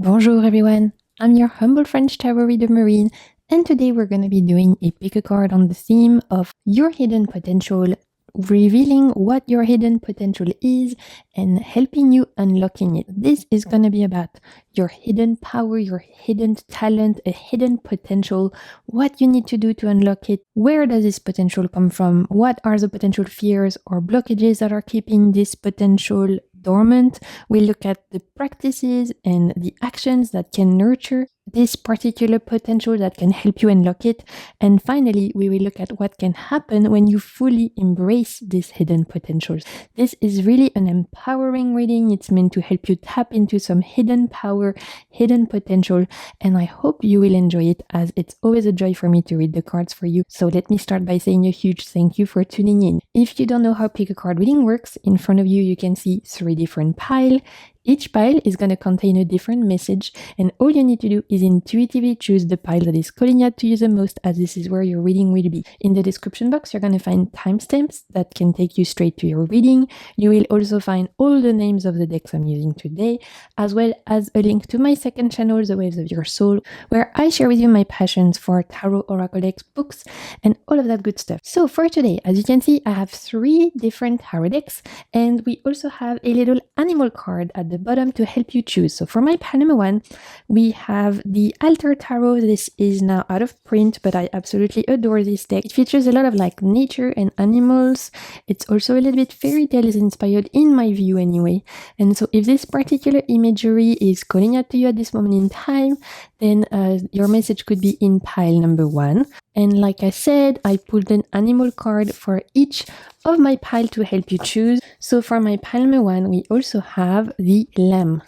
Bonjour everyone, I'm your humble French tarot reader Marine, and today we're going to be doing a pick a card on the theme of your hidden potential, revealing what your hidden potential is and helping you unlocking it. This is going to be about your hidden power, your hidden talent, a hidden potential, what you need to do to unlock it, where does this potential come from, what are the potential fears or blockages that are keeping this potential dormant. We look at the practices and the actions that can nurture this particular potential that can help you unlock it. And finally, we will look at what can happen when you fully embrace these hidden potentials. This is really an empowering reading. It's meant to help you tap into some hidden power, hidden potential, and I hope you will enjoy it, as it's always a joy for me to read the cards for you. So let me start by saying a huge thank you for tuning in. If you don't know how pick a card reading works, in front of you, you can see 3 different piles. Each pile is going to contain a different message, and all you need to do is intuitively choose the pile that is calling out to you the most, as this is where your reading will be. In the description box, you're going to find timestamps that can take you straight to your reading. You will also find all the names of the decks I'm using today, as well as a link to my second channel, The Waves of Your Soul, where I share with you my passions for tarot, oracle decks, books, and all of that good stuff. So for today, as you can see, I have 3 different tarot decks, and we also have a little animal card at the bottom to help you choose. So for my pile number 1, we have the Altar Tarot. This is now out of print, but I absolutely adore this deck. It features a lot of like nature and animals. It's also a little bit fairy tales inspired in my view anyway. And so if this particular imagery is calling out to you at this moment in time, then your message could be in pile number 1. And like I said, I pulled an animal card for each of my pile to help you choose. So for my pile number 1, we also have the lamb,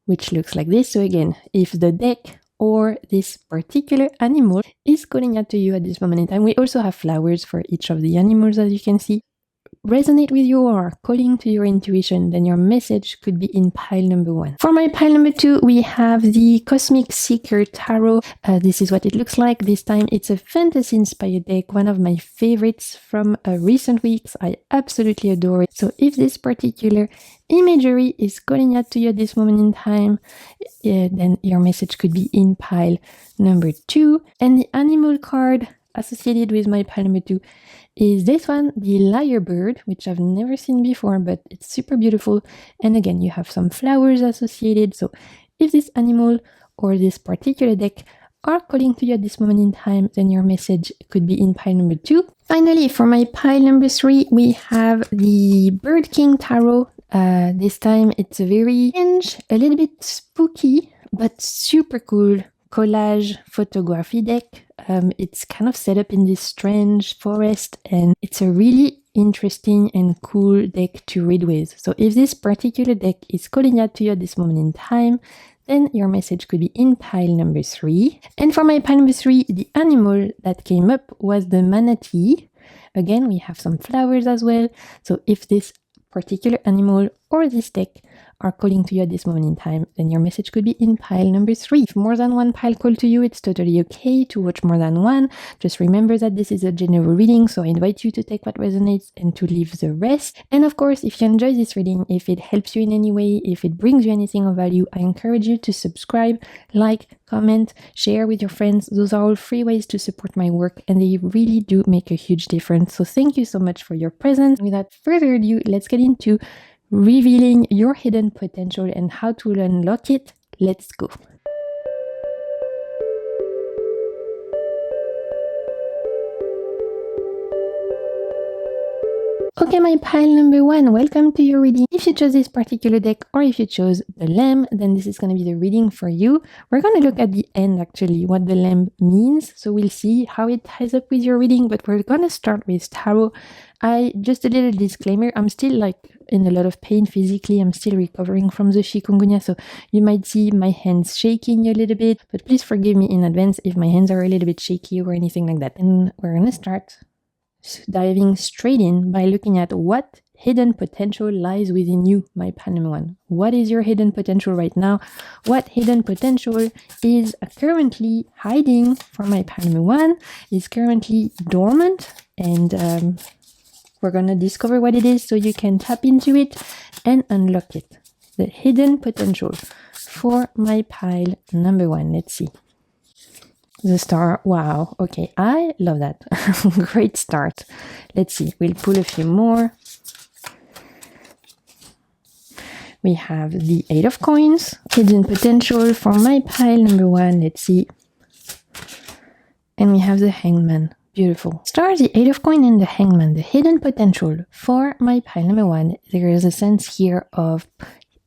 which looks like this. So again, if the deck or this particular animal is calling out to you at this moment in time, we also have flowers for each of the animals, as you can see. Resonate with you or calling to your intuition, then your message could be in pile number 1. For my pile number 2, we have the Cosmic Seeker Tarot. This is what it looks like. This time it's a fantasy inspired deck, one of my favorites from recent weeks. I absolutely adore it. So if this particular imagery is calling out to you at this moment in time, then your message could be in pile number 2. And the animal card associated with my pile number 2 is this one, the lyrebird, which I've never seen before, but it's super beautiful. And again, you have some flowers associated. So if this animal or this particular deck are calling to you at this moment in time, then your message could be in pile number 2. Finally, for my pile number 3, we have the Bird King Tarot. This time it's a very strange, a little bit spooky, but super cool collage photography deck. It's kind of set up in this strange forest, and it's a really interesting and cool deck to read with. So if this particular deck is calling out to you at this moment in time, then your message could be in pile number 3. And for my pile number 3, the animal that came up was the manatee. Again, we have some flowers as well. So if this particular animal or this deck are calling to you at this moment in time, then your message could be in pile number 3. If more than one pile call to you, it's totally okay to watch more than one. Just remember that this is a general reading, so I invite you to take what resonates and to leave the rest. And of course, if you enjoy this reading, if it helps you in any way, if it brings you anything of value, I encourage you to subscribe, like, comment, share with your friends. Those are all free ways to support my work, and they really do make a huge difference. So thank you so much for your presence. Without further ado, let's get into revealing your hidden potential and how to unlock it. Let's go. Okay, my pile number 1, welcome to your reading. If you chose this particular deck or if you chose the lamb, then this is going to be the reading for you. We're going to look at the end, actually, what the lamb means. So we'll see how it ties up with your reading, but we're going to start with tarot. Just a little disclaimer, I'm still in a lot of pain physically. I'm still recovering from the chikungunya, so you might see my hands shaking a little bit, but please forgive me in advance if my hands are a little bit shaky or anything like that. And we're going to start diving straight in by looking at what hidden potential lies within you, my pile number 1. What is your hidden potential right now? What hidden potential is currently hiding for my pile number 1, is currently dormant, and we're going to discover what it is so you can tap into it and unlock it. The hidden potential. for my pile number 1. Let's see. The star. Wow. Okay. I love that. Great start. Let's see. We'll pull a few more. We have the 8 of coins. Hidden potential for my pile number 1. Let's see. And we have the hangman. Beautiful. Star, the 8 of coins, and the hangman. The hidden potential for my pile number 1. There is a sense here of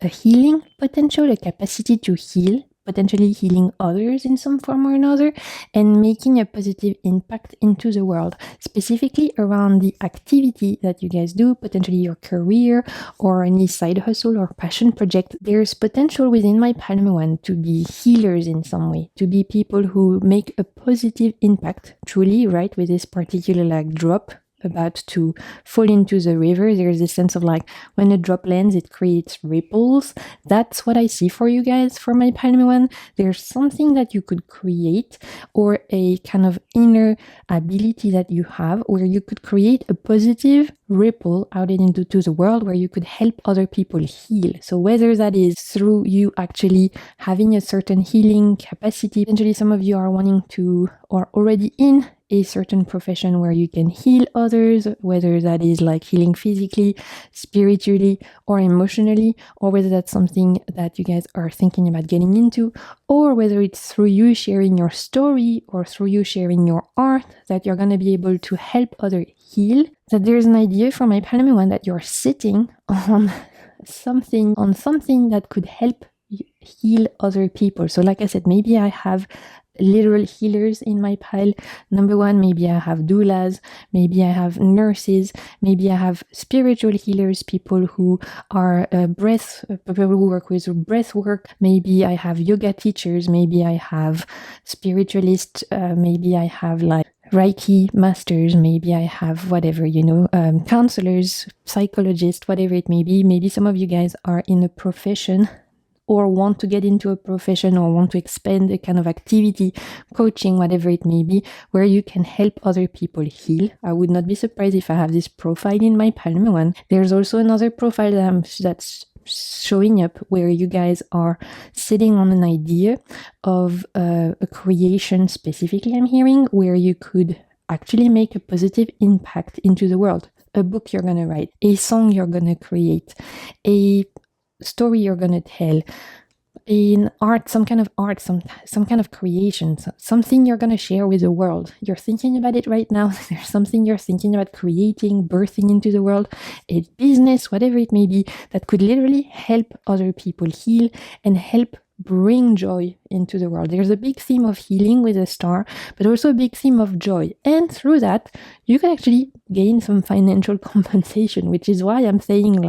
a healing potential, a capacity to heal, potentially healing others in some form or another, and making a positive impact into the world, specifically around the activity that you guys do, potentially your career or any side hustle or passion project. There's potential within my pile number 1 to be healers in some way, to be people who make a positive impact, truly, right, with this particular like drop about to fall into the river. There's this sense of like when a drop lands, it creates ripples. That's what I see for you guys for my pile number 1. There's something that you could create, or a kind of inner ability that you have where you could create a positive ripple out into the world where you could help other people heal. So whether that is through you actually having a certain healing capacity, potentially some of you are wanting to or already in a certain profession where you can heal others, whether that is like healing physically, spiritually, or emotionally, or whether that's something that you guys are thinking about getting into, or whether it's through you sharing your story or through you sharing your art that you're going to be able to help others heal. That there's an idea from my pile number 1 that you're sitting on something that could help you heal other people. So like I said, maybe I have literal healers in my pile number 1. Maybe I have doulas, maybe I have nurses, maybe I have spiritual healers, people who are people who work with breath work, maybe I have yoga teachers, maybe I have spiritualists, maybe I have like Reiki masters, maybe I have whatever, counselors, psychologists, whatever it may be. Maybe some of you guys are in a profession or want to get into a profession or want to expand a kind of activity, coaching, whatever it may be, where you can help other people heal. I would not be surprised if I have this profile in my pile number 1. There's also another profile that's showing up where you guys are sitting on an idea of a creation specifically, I'm hearing, where you could actually make a positive impact into the world. A book you're going to write, a song you're going to create, a story you're going to tell, in art, some kind of creation, something you're going to share with the world. You're thinking about it right now. There's something you're thinking about creating, birthing into the world, a business, whatever it may be, that could literally help other people heal and help bring joy into the world. There's a big theme of healing with a star, but also a big theme of joy. And through that, you can actually gain some financial compensation, which is why I'm saying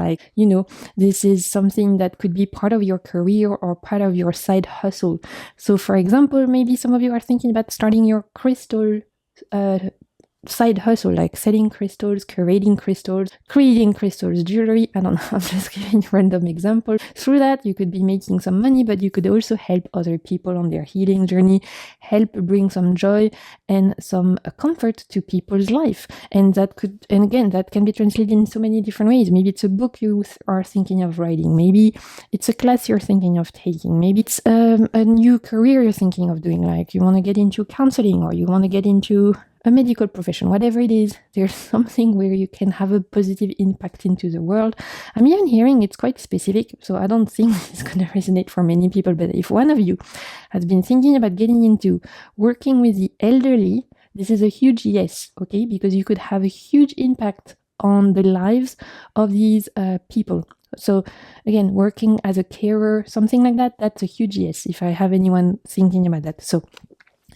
this is something that could be part of your career or part of your side hustle. So for example, maybe some of you are thinking about starting your crystal side hustle, like selling crystals, curating crystals, creating crystals, jewelry. I don't know, I'm just giving a random example. Through that, you could be making some money, but you could also help other people on their healing journey, help bring some joy and some comfort to people's life. And that can be translated in so many different ways. Maybe it's a book you are thinking of writing. Maybe it's a class you're thinking of taking. Maybe it's a new career you're thinking of doing, like you want to get into counseling or you want to get into a medical profession, whatever it is. There's something where you can have a positive impact into the world. I'm even hearing it's quite specific, so I don't think it's going to resonate for many people, but if one of you has been thinking about getting into working with the elderly, this is a huge yes, okay? Because you could have a huge impact on the lives of these people. So again, working as a carer, something like that, that's a huge yes, if I have anyone thinking about that. So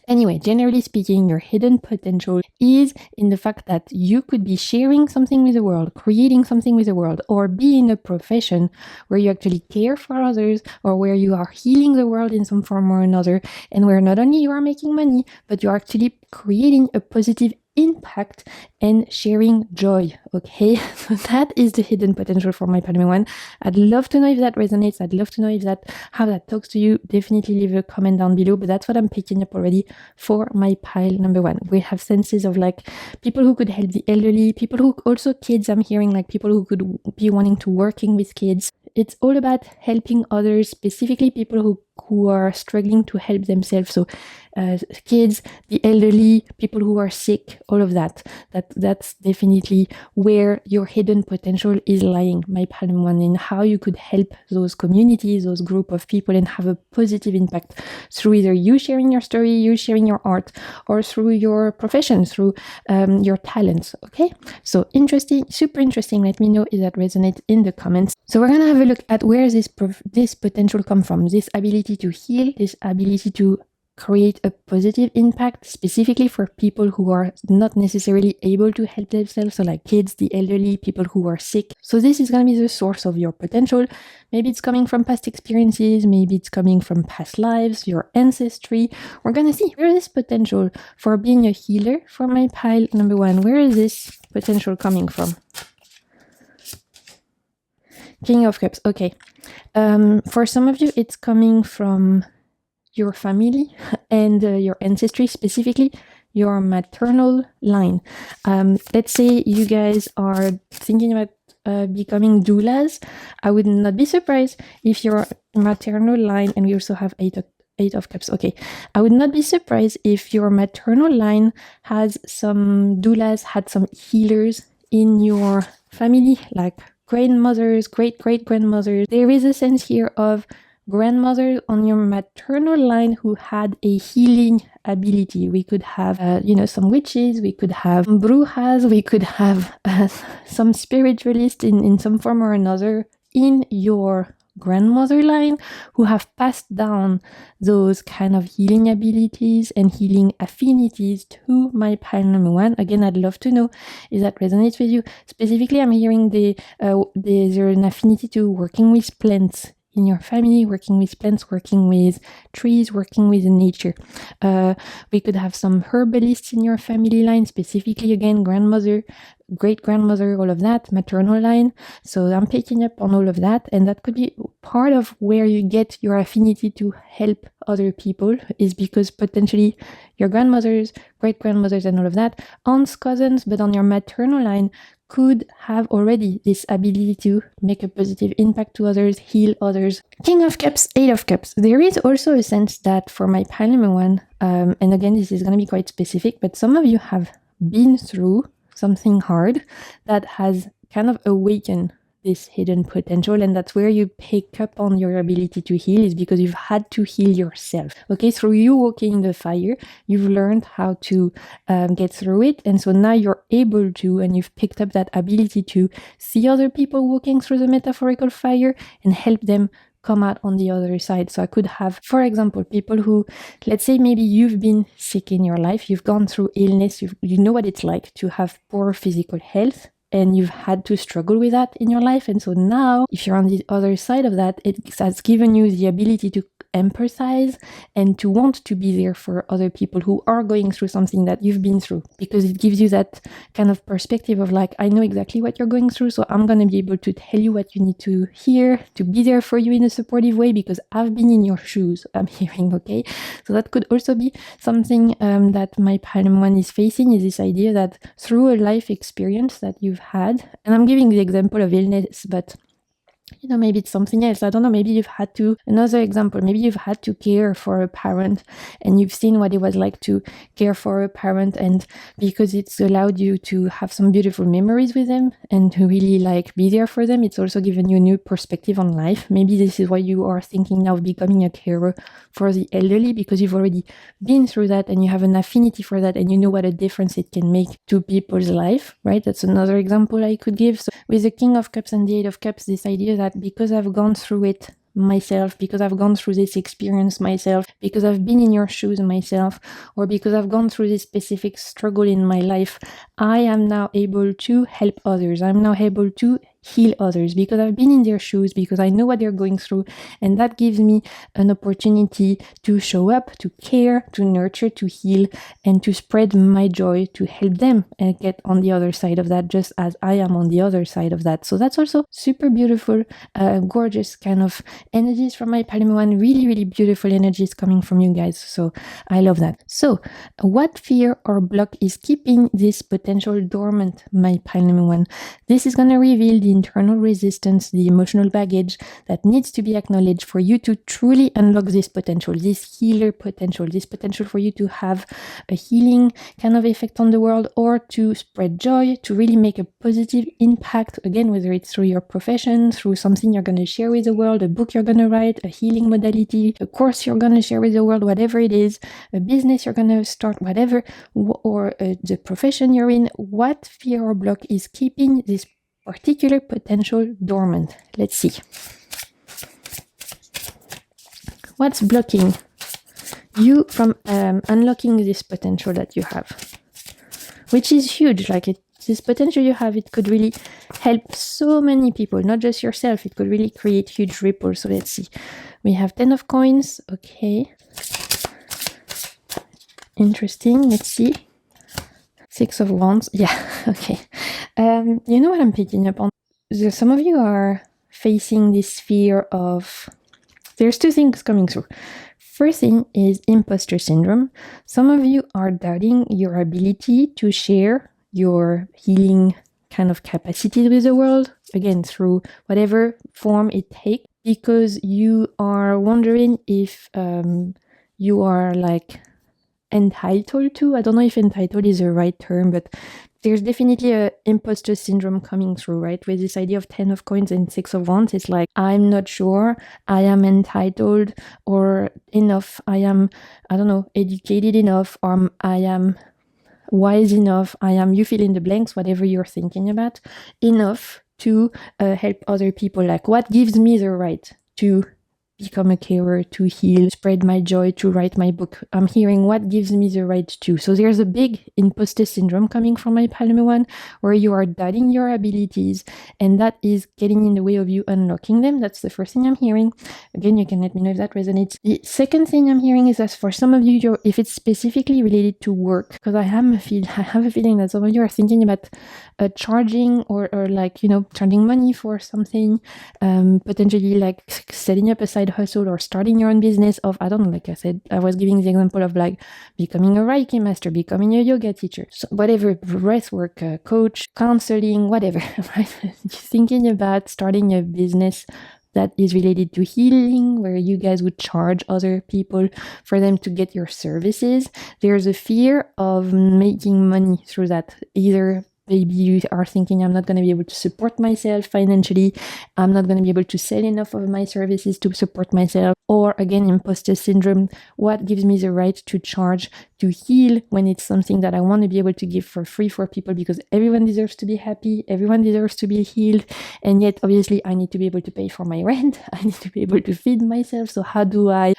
anyway, generally speaking, your hidden potential is in the fact that you could be sharing something with the world, creating something with the world, or be in a profession where you actually care for others, or where you are healing the world in some form or another, and where not only you are making money, but you're actually creating a positive impact and sharing joy. Okay, so that is the hidden potential for my pile number 1. I'd love to know if that resonates. I'd love to know if how that talks to you. Definitely leave a comment down below, but that's what I'm picking up already for my pile number 1. We have senses of like people who could help the elderly, people who also kids. I'm hearing like people who could be wanting to working with kids. It's all about helping others, specifically people who are struggling to help themselves. So kids, the elderly, people who are sick, all of that. That's definitely where your hidden potential is lying, my Palm One, and how you could help those communities, those group of people, and have a positive impact through either you sharing your story, you sharing your art, or through your profession, through your talents. Okay, so interesting, super interesting. Let me know if that resonates in the comments. So we're gonna have a look at where this potential come from, this ability to heal, this ability to create a positive impact, specifically for people who are not necessarily able to help themselves, so like kids, the elderly, people who are sick. So this is going to be the source of your potential. Maybe it's coming from past experiences, maybe it's coming from past lives, your ancestry. We're going to see where is this potential for being a healer for my pile number one. Where is this potential coming from? King of Cups. Okay. For some of you, it's coming from your family and your ancestry, specifically your maternal line. Let's say you guys are thinking about becoming doulas. I would not be surprised if your maternal line, and we also have eight of cups. Okay, I would not be surprised if your maternal line has some doulas, had some healers in your family, like grandmothers, great-great-grandmothers. There is a sense here of grandmother on your maternal line who had a healing ability. We could have, some witches, we could have brujas, we could have some spiritualists in some form or another in your grandmother line who have passed down those kind of healing abilities and healing affinities to my pile number one. Again, I'd love to know if that resonates with you. Specifically, I'm hearing there's an affinity to working with plants in your family, working with plants, working with trees, working with nature. We could have some herbalists in your family line, specifically, again, grandmother, great-grandmother, all of that, maternal line. So I'm picking up on all of that, and that could be part of where you get your affinity to help other people, is because potentially your grandmothers, great-grandmothers, and all of that, aunts, cousins, but on your maternal line, could have already this ability to make a positive impact to others, heal others. King of Cups, Eight of Cups. There is also a sense that for my pile number one, and again, this is going to be quite specific, but some of you have been through something hard that has kind of awakened this hidden potential, and that's where you pick up on your ability to heal, is because you've had to heal yourself. Okay, through you walking in the fire, you've learned how to get through it, and so now you're able to, and you've picked up that ability to see other people walking through the metaphorical fire and help them come out on the other side. So I could have, for example, people who, let's say maybe you've been sick in your life, you've gone through illness, you know what it's like to have poor physical health, and you've had to struggle with that in your life. And so now, if you're on the other side of that, it has given you the ability to empathize and to want to be there for other people who are going through something that you've been through, because it gives you that kind of perspective of like, I know exactly what you're going through, so I'm going to be able to tell you what you need to hear, to be there for you in a supportive way, because I've been in your shoes, I'm hearing. Okay, so that could also be something that my Palm One is facing, is this idea that through a life experience that you've had, and I'm giving the example of illness, but maybe it's something else. I don't know. Maybe you've had to, another example, maybe you've had to care for a parent and you've seen what it was like to care for a parent, and because it's allowed you to have some beautiful memories with them and to really like be there for them, it's also given you a new perspective on life. Maybe this is why you are thinking now of becoming a carer for the elderly, because you've already been through that and you have an affinity for that and you know what a difference it can make to people's life, right? That's another example I could give. So with the King of Cups and the Eight of Cups, this idea that because I've gone through it myself, because I've gone through this experience myself, because I've been in your shoes myself, or because I've gone through this specific struggle in my life, I am now able to help others. I'm now able to heal others because I've been in their shoes, because I know what they're going through, and that gives me an opportunity to show up, to care, to nurture, to heal, and to spread my joy to help them and get on the other side of that, just as I am on the other side of that. So that's also super beautiful, gorgeous kind of energies from my Palm One. Really, really beautiful energies coming from you guys. So I love that. So what fear or block is keeping this potential dormant, my Palm One? This is going to reveal the internal resistance, the emotional baggage that needs to be acknowledged for you to truly unlock this potential, this healer potential, this potential for you to have a healing kind of effect on the world, or to spread joy, to really make a positive impact, again, whether it's through your profession, through something you're going to share with the world, a book you're going to write, a healing modality, a course you're going to share with the world, whatever it is, a business you're going to start, whatever, or the profession you're in. What fear or block is keeping this particular potential dormant? Let's see. What's blocking you from unlocking this potential that you have? Which is huge. This potential you have, it could really help so many people, not just yourself. It could really create huge ripples. So let's see. We have 10 of coins. Okay. Interesting. Let's see. 6 of wands. Yeah. Okay. You know what I'm picking up on? Some of you are facing this fear of... There's 2 things coming through. First thing is imposter syndrome. Some of you are doubting your ability to share your healing kind of capacity with the world, again, through whatever form it takes, because you are wondering if you are entitled to, I don't know if entitled is the right term, but there's definitely a imposter syndrome coming through, right? With this idea of 10 of coins and 6 of wands, it's like, I'm not sure I am entitled or enough. I am, I don't know, educated enough, or I am wise enough. I am, you fill in the blanks, whatever you're thinking about, enough to help other people. Like, what gives me the right to become a carer, to heal, spread my joy, to write my book? I'm hearing what gives me the right to. So there's a big imposter syndrome coming from my Palme 1, where you are doubting your abilities, and that is getting in the way of you unlocking them. That's the first thing I'm hearing. Again, you can let me know if that resonates. The second thing I'm hearing is that for some of you, if it's specifically related to work, because I have a feeling that some of you are thinking about charging or charging money for something, potentially like setting up a side hustle or starting your own business of, I don't know, like I said, I was giving the example of like becoming a Reiki master, becoming a yoga teacher, so whatever, breathwork coach, counseling, whatever, right? Thinking about starting a business that is related to healing, where you guys would charge other people for them to get your services. There's a fear of making money through that. Either maybe you are thinking, I'm not going to be able to support myself financially. I'm not going to be able to sell enough of my services to support myself. Or again, imposter syndrome. What gives me the right to charge to heal when it's something that I want to be able to give for free for people, because everyone deserves to be happy. Everyone deserves to be healed. And yet, obviously, I need to be able to pay for my rent. I need to be able to feed myself. So how do I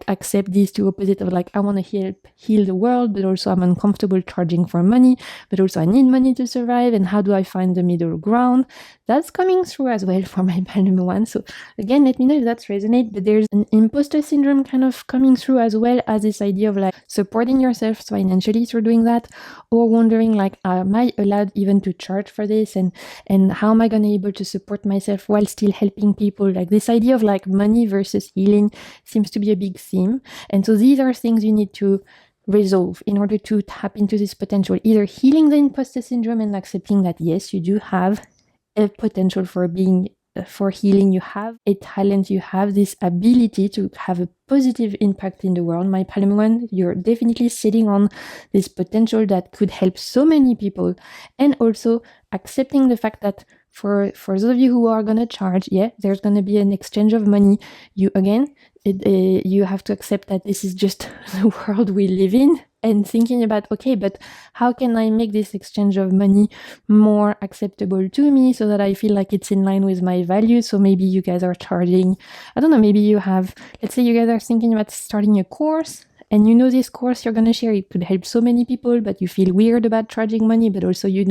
accept these two opposites of I want to heal the world, but also I'm uncomfortable charging for money, but also I need money to survive. And how do I find the middle ground? That's coming through as well for my Palme 1. So again, let me know if that's resonate. But there's an imposter syndrome kind of coming through, as well as this idea of supporting yourself financially through doing that, or wondering am I allowed even to charge for this, and how am I going to be able to support myself while still helping people? This idea of money versus healing seems to be a big theme. And so these are things you need to resolve in order to tap into this potential, either healing the imposter syndrome and accepting that yes, you do have a potential for healing, you have a talent, you have this ability to have a positive impact in the world. My Palme 1, you're definitely sitting on this potential that could help so many people, and also accepting the fact that for those of you who are going to charge, there's going to be an exchange of money. You have to accept that this is just the world we live in, and thinking about, okay, but how can I make this exchange of money more acceptable to me so that I feel like it's in line with my values? So maybe you guys are charging, I don't know, maybe you have, let's say you guys are thinking about starting a course, and you know this course you're going to share, it could help so many people, but you feel weird about charging money, but also you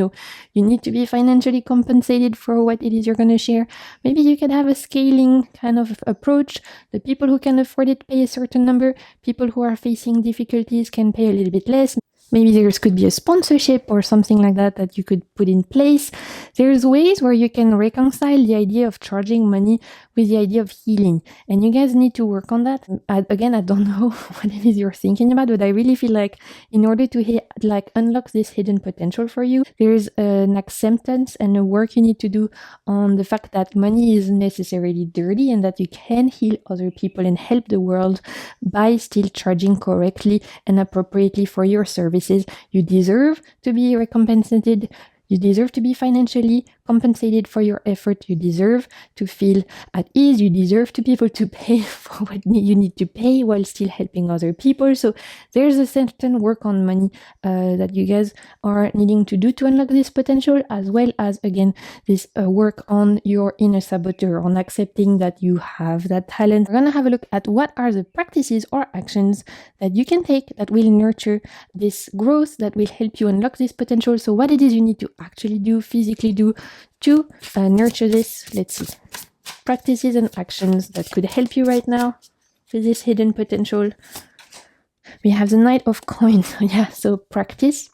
need to be financially compensated for what it is you're going to share. Maybe you can have a scaling kind of approach. The people who can afford it pay a certain number. People who are facing difficulties can pay a little bit less. Maybe there could be a sponsorship or something like that you could put in place. There's ways where you can reconcile the idea of charging money with the idea of healing. And you guys need to work on that. Again, I don't know what it is you're thinking about, but I really feel like in order to unlock this hidden potential for you, there's an acceptance and a work you need to do on the fact that money isn't necessarily dirty and that you can heal other people and help the world by still charging correctly and appropriately for your services. You deserve to be recompensed. You deserve to be financially compensated for your effort. You deserve to feel at ease. You deserve to be able to pay for what you need to pay while still helping other people. So there's a certain work on money that you guys are needing to do to unlock this potential, as well as, again, this work on your inner saboteur, on accepting that you have that talent. We're going to have a look at what are the practices or actions that you can take that will nurture this growth, that will help you unlock this potential. So what it is you need to actually do, physically do, to nurture this. Let's see. Practices and actions that could help you right now with this hidden potential. We have the Knight of Coins. Yeah, so practice.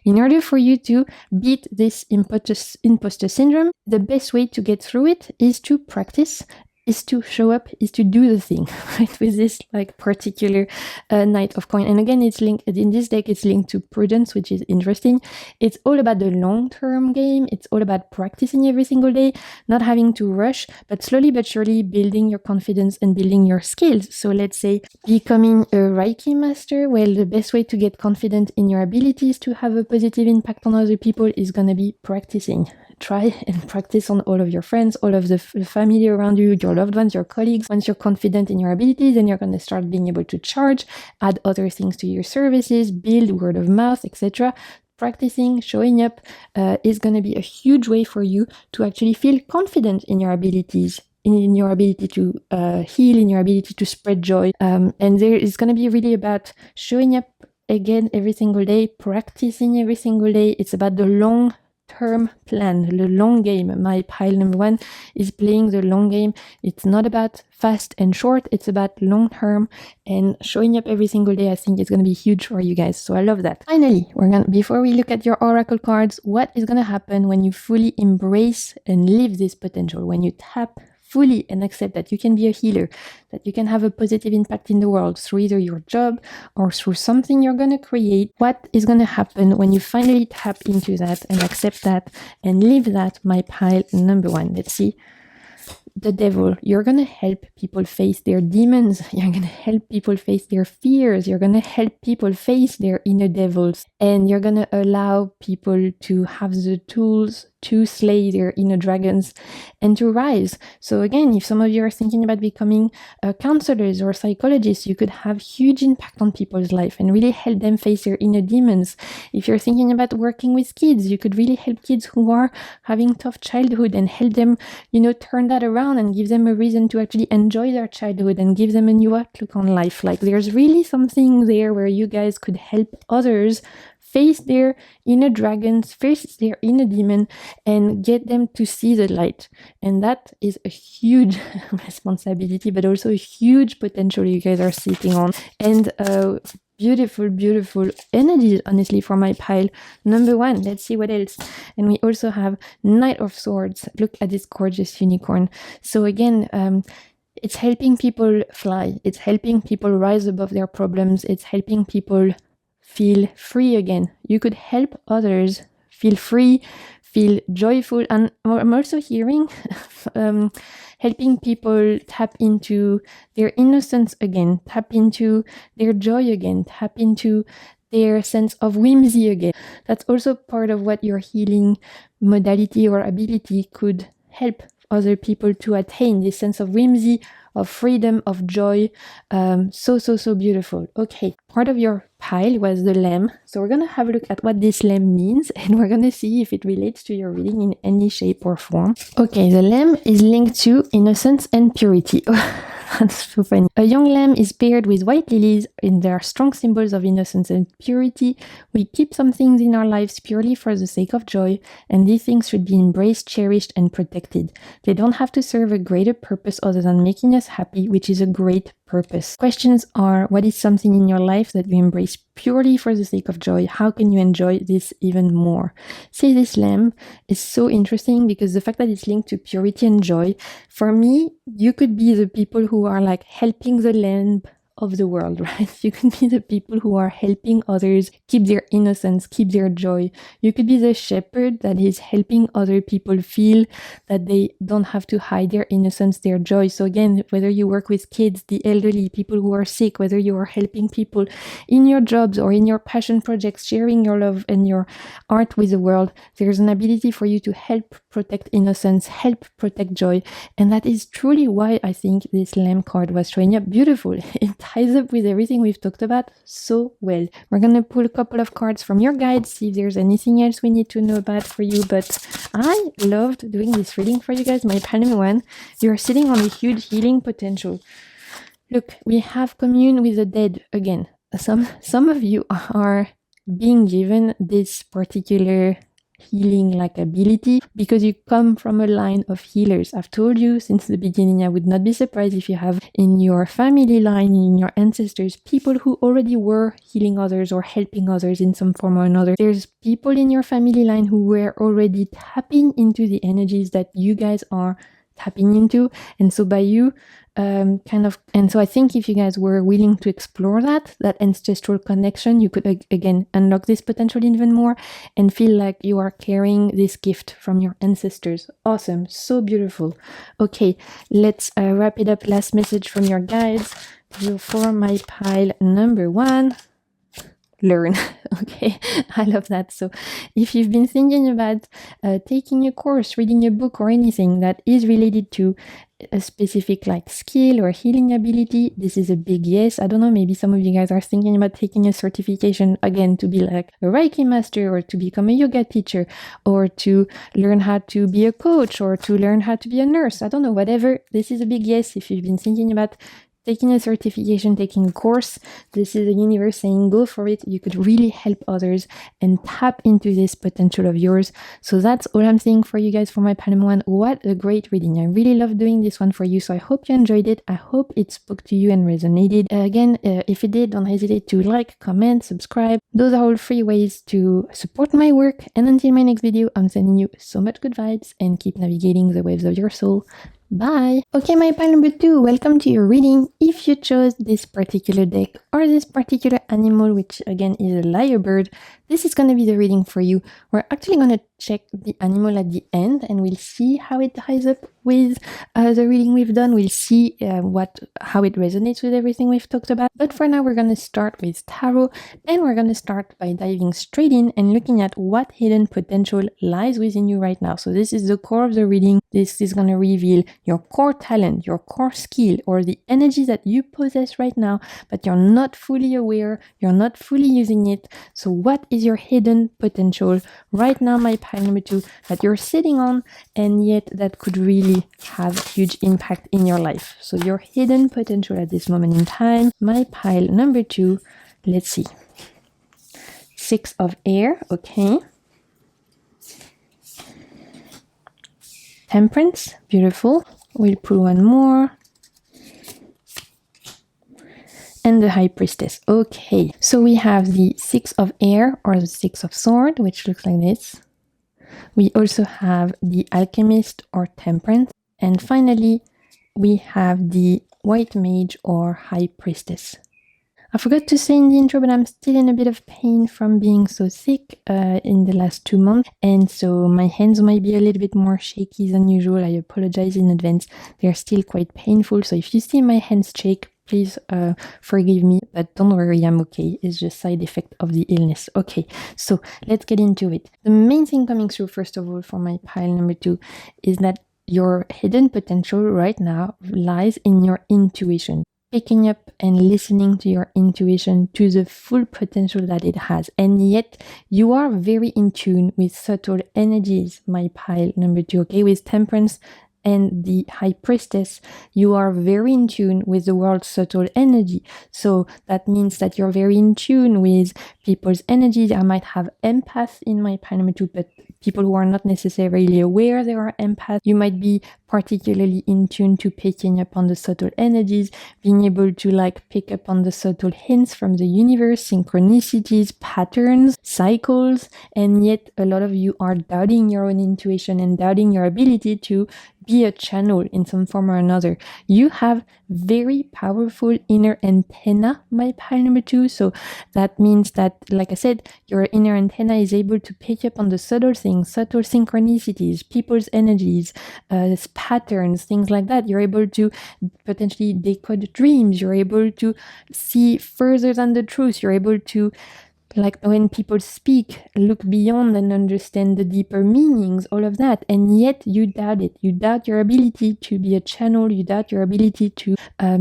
In order for you to beat this imposter syndrome, the best way to get through it is to practice, is to show up, is to do the thing, right? With this particular Knight of Coin. And again, it's linked in this deck, it's linked to prudence, which is interesting. It's all about the long-term game. It's all about practicing every single day, not having to rush, but slowly but surely building your confidence and building your skills. So let's say becoming a Reiki master. Well, the best way to get confident in your abilities to have a positive impact on other people is going to be practicing. Try and practice on all of your friends, all of the family around you, your loved ones, your colleagues. Once you're confident in your abilities, then you're going to start being able to charge, add other things to your services, build word of mouth, etc. Practicing, showing up is going to be a huge way for you to actually feel confident in your abilities, in your ability to heal, in your ability to spread joy. And there is going to be really about showing up again every single day, practicing every single day. It's about the long-term plan, the long game. My pile number 1 is playing the long game. It's not about fast and short, it's about long-term, and showing up every single day. I think it's going to be huge for you guys, so I love that. Finally, before we look at your oracle cards, what is going to happen when you fully embrace and live this potential, when you tap fully and accept that you can be a healer, that you can have a positive impact in the world through either your job or through something you're going to create. What is going to happen when you finally tap into that and accept that and live that? My pile number 1. Let's see. The Devil. You're going to help people face their demons. You're going to help people face their fears. You're going to help people face their inner devils. And you're going to allow people to have the tools to slay their inner dragons and to rise. So again, if some of you are thinking about becoming counselors or psychologists, you could have huge impact on people's life and really help them face their inner demons. If you're thinking about working with kids, you could really help kids who are having tough childhood and help them, turn that around and give them a reason to actually enjoy their childhood and give them a new outlook on life. There's really something there where you guys could help others face their inner dragons, face their inner demon, and get them to see the light. And that is a huge responsibility, but also a huge potential you guys are sitting on. And beautiful, beautiful energies, honestly, for my pile number 1. Let's see what else. And we also have Knight of Swords. Look at this gorgeous unicorn. So again, it's helping people fly. It's helping people rise above their problems. It's helping people feel free again. You could help others feel free, feel joyful. And I'm also hearing helping people tap into their innocence again, tap into their joy again, tap into their sense of whimsy again. That's also part of what your healing modality or ability could help other people to attain, this sense of whimsy, of freedom, of joy. So beautiful. Okay, part of your pile was the lamb. So we're going to have a look at what this lamb means, and we're going to see if it relates to your reading in any shape or form. Okay, the lamb is linked to innocence and purity. That's so funny. A young lamb is paired with white lilies, and they are strong symbols of innocence and purity. We keep some things in our lives purely for the sake of joy, and these things should be embraced, cherished, and protected. They don't have to serve a greater purpose other than making us happy, which is a great purpose. Questions are, what is something in your life that you embrace purely for the sake of joy? How can you enjoy this even more? See, this lamb is so interesting because the fact that it's linked to purity and joy, for me, you could be the people who are like helping the lamb of the world, right? You can be the people who are helping others keep their innocence, keep their joy. You could be the shepherd that is helping other people feel that they don't have to hide their innocence, their joy. So again, whether you work with kids, the elderly, people who are sick, whether you are helping people in your jobs or in your passion projects, sharing your love and your art with the world, there's an ability for you to help protect innocence, help protect joy. And that is truly why I think this lamb card was showing up beautiful. It ties up with everything we've talked about so well. We're going to pull a couple of cards from your guide, see if there's anything else we need to know about for you. But I loved doing this reading for you guys. My Palm one, you're sitting on a huge healing potential. Look, we have commune with the dead again. Some of you are being given this particular healing like ability because you come from a line of healers. I've told you since the beginning, I would not be surprised if you have in your family line, in your ancestors, people who already were healing others or helping others in some form or another. There's people in your family line who were already tapping into the energies that you guys are tapping into, and so by you and so I think if you guys were willing to explore that ancestral connection, you could again unlock this potential even more and feel like you are carrying this gift from your ancestors. Awesome, so beautiful. Okay, let's wrap it up. Last message from your guides for my pile number one. Learn. Okay, I love that. So if you've been thinking about taking a course, reading a book or anything that is related to a specific like skill or healing ability, this is a big yes. I don't know, maybe some of you guys are thinking about taking a certification again to be like a Reiki master or to become a yoga teacher or to learn how to be a coach or to learn how to be a nurse. I don't know, whatever. This is a big yes. If you've been thinking about taking a certification, taking a course, this is the universe saying go for it. You could really help others and tap into this potential of yours. So that's all I'm saying for you guys for my Palm one. What a great reading. I really love doing this one for you. So I hope you enjoyed it. I hope it spoke to you and resonated. Again, if it did, don't hesitate to like, comment, subscribe. Those are all free ways to support my work. And until my next video, I'm sending you so much good vibes and keep navigating the waves of your soul. Bye! Okay, my pile number 2, welcome to your reading. If you chose this particular deck or this particular animal, which again is a lyrebird, this is going to be the reading for you. We're actually going to check the animal at the end and we'll see how it ties up with the reading we've done. We'll see how it resonates with everything we've talked about. But for now, we're going to start with tarot, and we're going to start by diving straight in and looking at what hidden potential lies within you right now. So this is the core of the reading. This is going to reveal your core talent, your core skill, or the energy that you possess right now, but you're not fully aware, you're not fully using it. So what is your hidden potential right now, my pile number 2, that you're sitting on and yet that could really have huge impact in your life? So your hidden potential at this moment in time, my pile number 2, let's see. 6 of air, okay. Temperance, beautiful. We'll pull one more. And the High Priestess. Okay, so we have the 6 of air or the 6 of sword, which looks like this. We also have the Alchemist or Temperance. And finally, we have the White Mage or High Priestess. I forgot to say in the intro, but I'm still in a bit of pain from being so sick in the last 2 months. And so my hands might be a little bit more shaky than usual. I apologize in advance. They're still quite painful. So if you see my hands shake, please forgive me, but don't worry, I'm okay. It's just side effect of the illness. Okay, so let's get into it. The main thing coming through, first of all, for my pile number 2 is that your hidden potential right now lies in your intuition. Picking up and listening to your intuition to the full potential that it has. And yet you are very in tune with subtle energies, my pile number 2, okay? With Temperance and the High Priestess, you are very in tune with the world's subtle energy. So that means that you're very in tune with people's energies. I might have empath in my pile number 2, but people who are not necessarily aware they are empaths. You might be particularly in tune to picking up on the subtle energies, being able to like pick up on the subtle hints from the universe, synchronicities, patterns, cycles, and yet a lot of you are doubting your own intuition and doubting your ability to be a channel in some form or another. You have very powerful inner antenna, my pile number 2. So that means that, like I said, your inner antenna is able to pick up on the subtle things, subtle synchronicities, people's energies, patterns, things like that. You're able to potentially decode dreams. You're able to see further than the truth. You're able to, like when people speak, look beyond and understand the deeper meanings, all of that. And yet you doubt it. You doubt your ability to be a channel. You doubt your ability to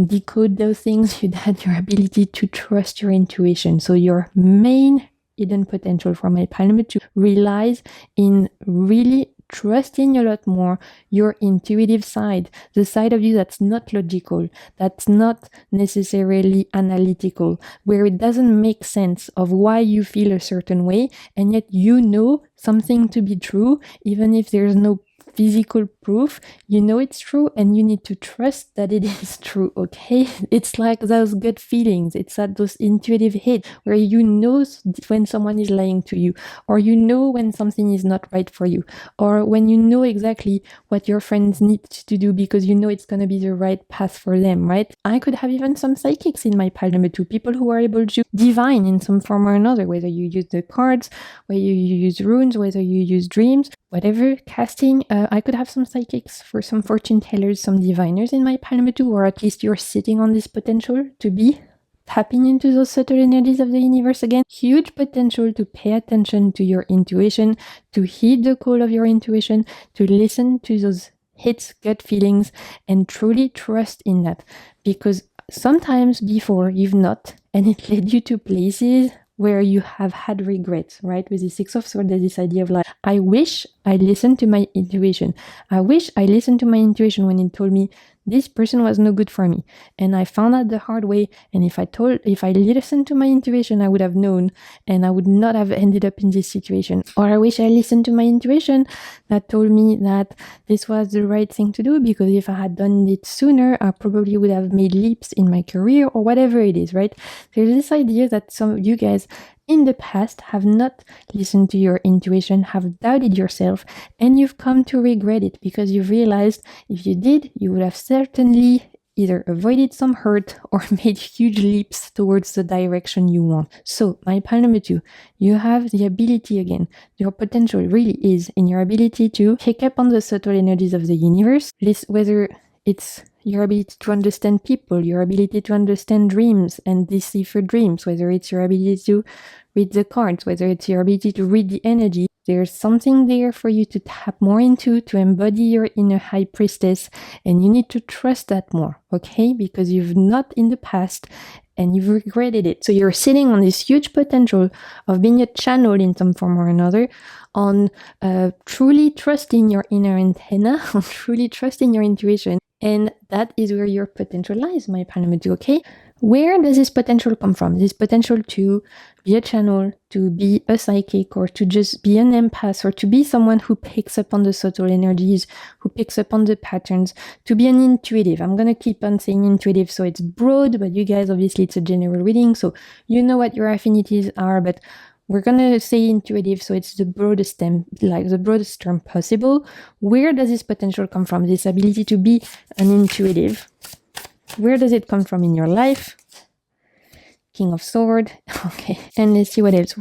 decode those things. You doubt your ability to trust your intuition. So your main hidden potential for my pile number 2 relies in really trusting a lot more your intuitive side, the side of you that's not logical, that's not necessarily analytical, where it doesn't make sense of why you feel a certain way, and yet you know something to be true, even if there's no physical proof, you know it's true, and you need to trust that it is true, okay? It's like those gut feelings. It's that those intuitive hits where you know when someone is lying to you, or you know when something is not right for you, or when you know exactly what your friends need to do because you know it's going to be the right path for them, right? I could have even some psychics in my pile number 2, people who are able to divine in some form or another, whether you use the cards, whether you use runes, whether you use dreams, whatever, casting. I could have some psychics, for some fortune tellers, some diviners in my pile number 2, or at least you're sitting on this potential to be tapping into those subtle energies of the universe again. Huge potential to pay attention to your intuition, to heed the call of your intuition, to listen to those hits, gut feelings, and truly trust in that. Because sometimes before you've not, and it led you to places where you have had regrets, right? With the Six of Swords, there's this idea of like, I wish I listened to my intuition. I wish I listened to my intuition when it told me this person was no good for me. And I found out the hard way. And if I listened to my intuition, I would have known, and I would not have ended up in this situation. Or I wish I listened to my intuition that told me that this was the right thing to do, because if I had done it sooner, I probably would have made leaps in my career, or whatever it is, right? There's this idea that some of you guys in the past have not listened to your intuition, have doubted yourself, and you've come to regret it because you've realized if you did, you would have certainly either avoided some hurt or made huge leaps towards the direction you want. So, my pile number 2, you have the ability again. Your potential really is in your ability to pick up on the subtle energies of the universe, whether it's your ability to understand people, your ability to understand dreams and decipher dreams, whether it's your ability to read the cards, whether it's your ability to read the energy. There's something there for you to tap more into, to embody your inner high priestess, and you need to trust that more, okay? Because you've not in the past and you've regretted it. So you're sitting on this huge potential of being a channel in some form or another, on truly trusting your inner antenna, on truly trusting your intuition. And that is where your potential lies, my pile number 2, okay? Where does this potential come from? This potential to be a channel, to be a psychic, or to just be an empath, or to be someone who picks up on the subtle energies, who picks up on the patterns, to be an intuitive. I'm going to keep on saying intuitive, so it's broad, but you guys, obviously it's a general reading, so you know what your affinities are, but we're going to say intuitive, so it's the broadest term possible. Where does this potential come from? This ability to be an intuitive. Where does it come from in your life? King of Swords. Okay, and let's see what else.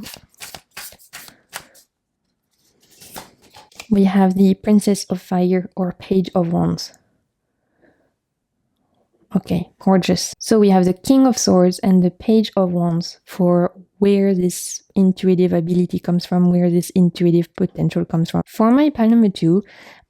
We have the Princess of Fire or Page of Wands. Okay, gorgeous. So we have the King of Swords and the Page of Wands for where this intuitive ability comes from, where this intuitive potential comes from. For my pile number 2,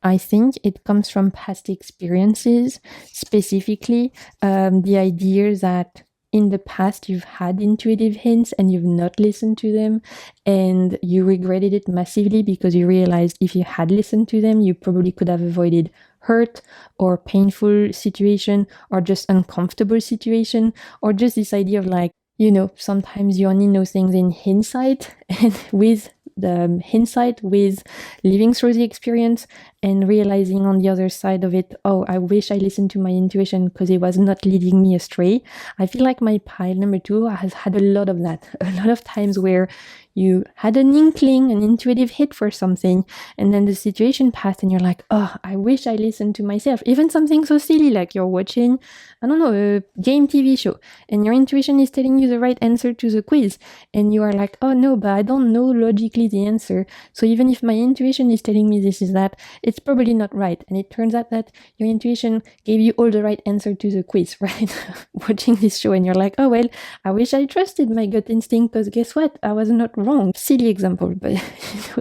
I think it comes from past experiences, specifically the idea that in the past you've had intuitive hints and you've not listened to them, and you regretted it massively because you realized if you had listened to them, you probably could have avoided hurt or painful situation or just uncomfortable situation, or just this idea of like, you know, sometimes you only know things in hindsight, and with the hindsight with living through the experience and realizing on the other side of it, oh, I wish I listened to my intuition because it was not leading me astray. I feel like my pile number 2 has had a lot of that. A lot of times where you had an inkling, an intuitive hit for something, and then the situation passed and you're like, oh, I wish I listened to myself. Even something so silly like you're watching, I don't know, a game TV show, and your intuition is telling you the right answer to the quiz, and you are like, oh no, but I don't know logically the answer, so even if my intuition is telling me this is that, it's probably not right. And it turns out that your intuition gave you all the right answer to the quiz, right? Watching this show and you're like, oh well, I wish I trusted my gut instinct because guess what? I was not wrong. Silly example, but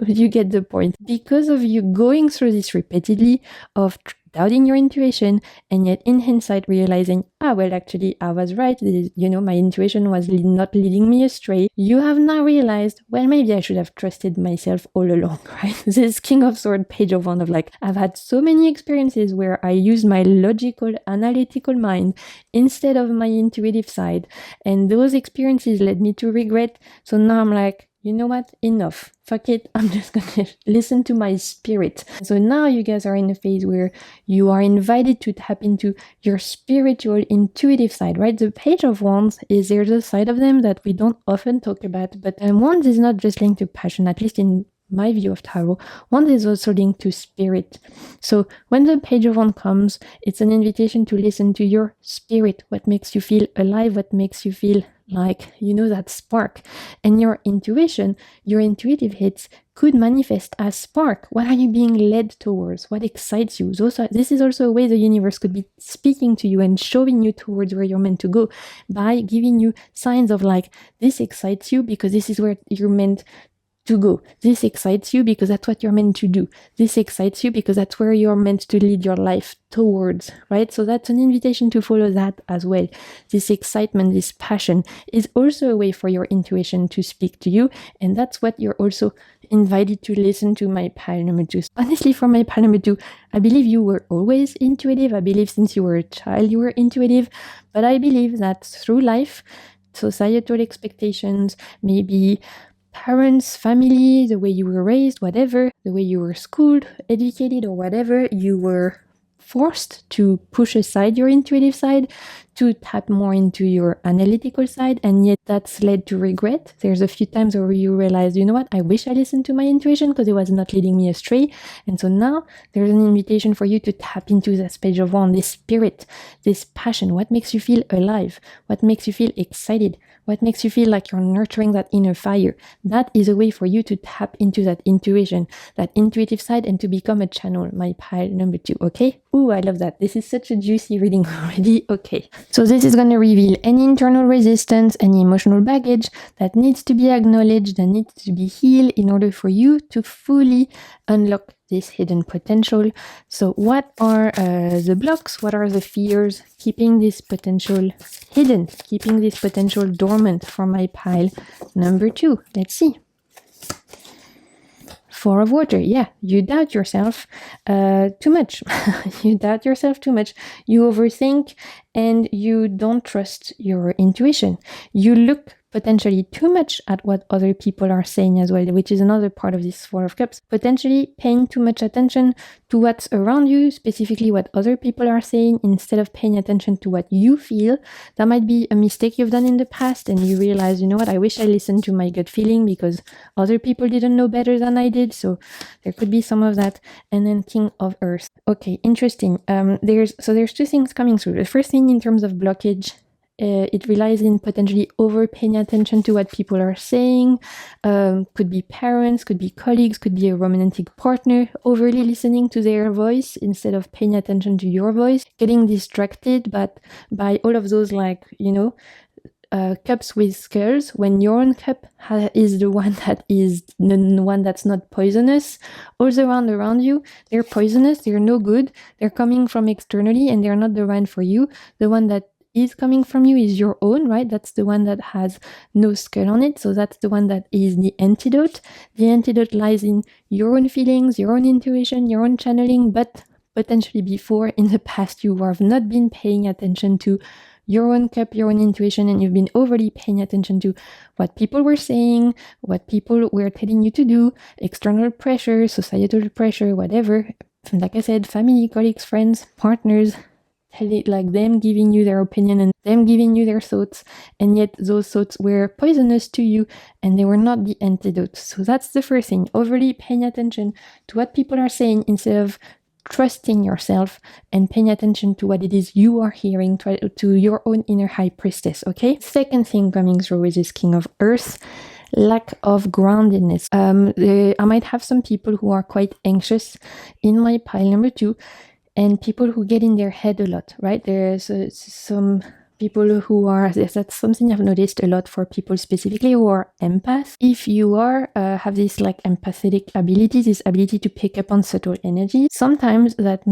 you get the point. Because of you going through this repeatedly of doubting your intuition and yet in hindsight realizing, well, actually I was right, my intuition was not leading me astray, you have now realized, well, maybe I should have trusted myself all along, right? This King of Swords page of one of like, I've had so many experiences where I used my logical, analytical mind instead of my intuitive side, and those experiences led me to regret. So now I'm like, you know what? Enough. Fuck it. I'm just gonna listen to my spirit. So now you guys are in a phase where you are invited to tap into your spiritual, intuitive side, right? The Page of Wands there's a side of them that we don't often talk about, but Wands is not just linked to passion, at least in my view of tarot. Wands is also linked to spirit. So when the Page of Wands comes, it's an invitation to listen to your spirit, what makes you feel alive, what makes you feel like, that spark. And your intuition, your intuitive hits could manifest as spark. What are you being led towards? What excites you? This is also a way the universe could be speaking to you and showing you towards where you're meant to go by giving you signs of like, this excites you because this is where you're meant to go. This excites you because that's what you're meant to do. This excites you because that's where you're meant to lead your life towards, right? So that's an invitation to follow that as well. This excitement, this passion is also a way for your intuition to speak to you, and that's what you're also invited to listen to. My pile number 2. Honestly, for my pile number 2, I believe you were always intuitive. I believe since you were a child you were intuitive, but I believe that through life, societal expectations, maybe parents, family, the way you were raised, whatever, the way you were schooled, educated, or whatever, you were forced to push aside your intuitive side to tap more into your analytical side, and yet that's led to regret. There's a few times where you realize, you know what, I wish I listened to my intuition because it was not leading me astray. And so now there's an invitation for you to tap into this Page of Wands, this spirit, this passion. What makes you feel alive? What makes you feel excited? What makes you feel like you're nurturing that inner fire? That is a way for you to tap into that intuition, that intuitive side, and to become a channel. My pile number 2, okay? Ooh, I love that. This is such a juicy reading already. Okay. So this is going to reveal any internal resistance, any emotional baggage that needs to be acknowledged, that needs to be healed in order for you to fully unlock this hidden potential. So what are the blocks? What are the fears keeping this potential hidden, keeping this potential dormant for my pile number 2? Let's see. 4 of Water. Yeah, you doubt yourself too much. You doubt yourself too much. You overthink and you don't trust your intuition. You look potentially too much at what other people are saying as well, which is another part of this 4 of Cups. Potentially paying too much attention to what's around you, specifically what other people are saying, instead of paying attention to what you feel. That might be a mistake you've done in the past, and you realize, you know what, I wish I listened to my gut feeling because other people didn't know better than I did. So there could be some of that. And then King of Earth. Okay, interesting. There's 2 things coming through. The first thing in terms of blockage, it relies in potentially over paying attention to what people are saying. Could be parents, could be colleagues, could be a romantic partner, overly listening to their voice instead of paying attention to your voice, getting distracted but by all of those, like, cups with skulls, when your own cup is the one that is the one that's not poisonous. All around you, they're poisonous, they're no good, they're coming from externally and they're not the one for you. The one that is coming from you is your own, right? That's the one that has no skull on it. So that's the one that is the antidote. The antidote lies in your own feelings, your own intuition, your own channeling, but potentially before in the past you have not been paying attention to your own cup, your own intuition, and you've been overly paying attention to what people were saying, what people were telling you to do, external pressure, societal pressure, whatever. Like I said, family, colleagues, friends, partners, like them giving you their opinion and them giving you their thoughts, and yet those thoughts were poisonous to you and they were not the antidote. So that's the first thing, overly paying attention to what people are saying instead of trusting yourself and paying attention to what it is you are hearing, to your own inner high priestess. Okay, second thing coming through is this King of Earth, lack of groundedness. I might have some people who are quite anxious in my pile number 2, and people who get in their head a lot, right? There's some people who are, that's something I've noticed a lot for people specifically who are empaths. If you are, have this like empathetic ability, this ability to pick up on subtle energy, sometimes that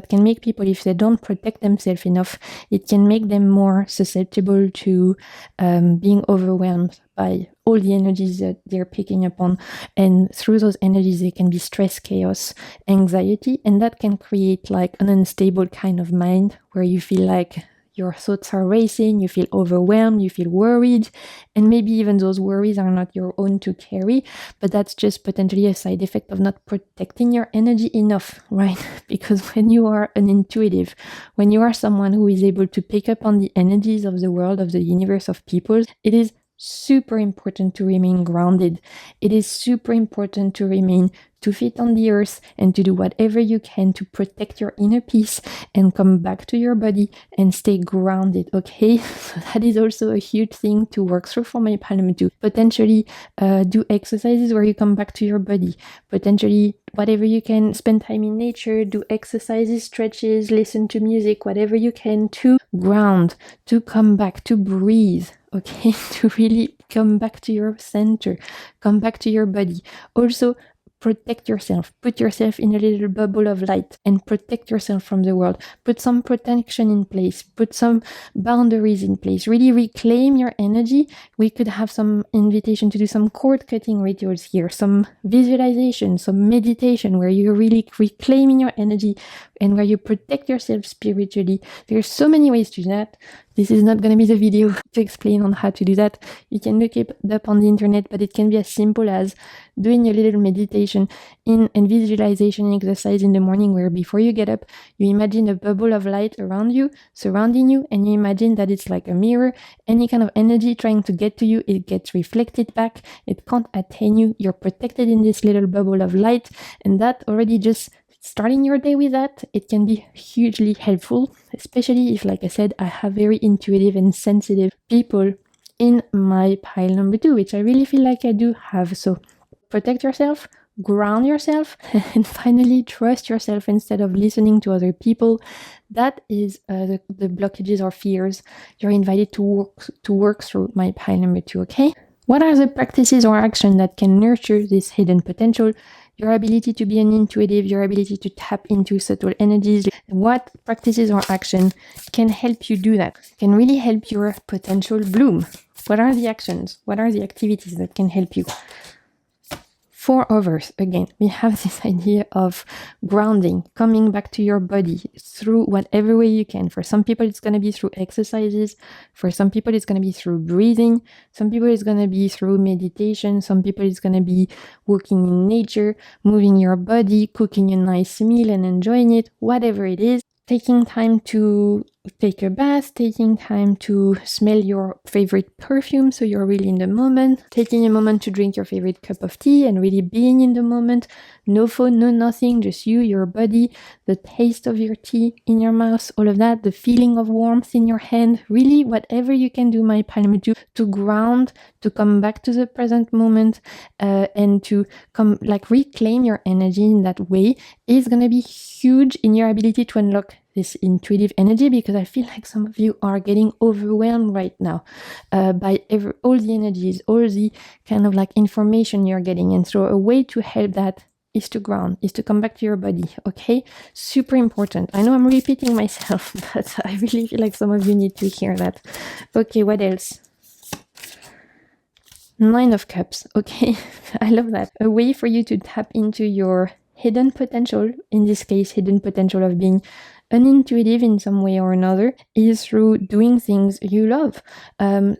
can make people, if they don't protect themselves enough, it can make them more susceptible to being overwhelmed by all the energies that they're picking up on. And through those energies, they can be stress, chaos, anxiety, and that can create like an unstable kind of mind where you feel like your thoughts are racing, you feel overwhelmed, you feel worried, and maybe even those worries are not your own to carry, but that's just potentially a side effect of not protecting your energy enough, right? Because when you are an intuitive, when you are someone who is able to pick up on the energies of the world, of the universe, of people, it is super important to remain grounded. It is super important to remain 2 feet on the earth and to do whatever you can to protect your inner peace and come back to your body and stay grounded, okay? So that is also a huge thing to work through for my Palm 2. Potentially do exercises where you come back to your body. Potentially whatever you can, spend time in nature, do exercises, stretches, listen to music, whatever you can to ground, to come back, to breathe, okay? To really come back to your center, come back to your body. Also, protect yourself. Put yourself in a little bubble of light and protect yourself from the world. Put some protection in place. Put some boundaries in place. Really reclaim your energy. We could have some invitation to do some cord cutting rituals here, some visualization, some meditation where you're really reclaiming your energy and where you protect yourself spiritually. There's so many ways to do that. This is not going to be the video to explain on how to do that. You can look it up on the internet, but it can be as simple as doing a little meditation and visualization exercise in the morning where before you get up, you imagine a bubble of light around you, surrounding you, and you imagine that it's like a mirror. Any kind of energy trying to get to you, it gets reflected back. It can't attain you. You're protected in this little bubble of light, and that already just starting your day with that, it can be hugely helpful, especially if, like I said, I have very intuitive and sensitive people in my pile number 2, which I really feel like I do have. So protect yourself, ground yourself, and finally trust yourself instead of listening to other people. That is the blockages or fears you're invited to work through my pile number 2, okay? What are the practices or action that can nurture this hidden potential? Your ability to be an intuitive, your ability to tap into subtle energies. What practices or action can help you do that? Can really help your potential bloom? What are the actions? What are the activities that can help you? For others, again, we have this idea of grounding, coming back to your body through whatever way you can. For some people, it's going to be through exercises. For some people, it's going to be through breathing. Some people, it's going to be through meditation. Some people, it's going to be walking in nature, moving your body, cooking a nice meal and enjoying it, whatever it is. Taking time to take a bath, taking time to smell your favorite perfume so you're really in the moment, taking a moment to drink your favorite cup of tea and really being in the moment. No phone, no nothing, just you, your body, the taste of your tea in your mouth, all of that, the feeling of warmth in your hand, really whatever you can do, my Palm 2, to ground, to come back to the present moment and to come like reclaim your energy in that way is going to be huge in your ability to unlock this intuitive energy, because I feel like some of you are getting overwhelmed right now by all the energies, all the kind of like information you're getting. And so a way to help that is to ground, is to come back to your body, okay? Super important. I know I'm repeating myself, but I really feel like some of you need to hear that. Okay, what else? 9 of Cups, okay? I love that. A way for you to tap into your hidden potential, in this case, hidden potential of being unintuitive in some way or another, is through doing things you love,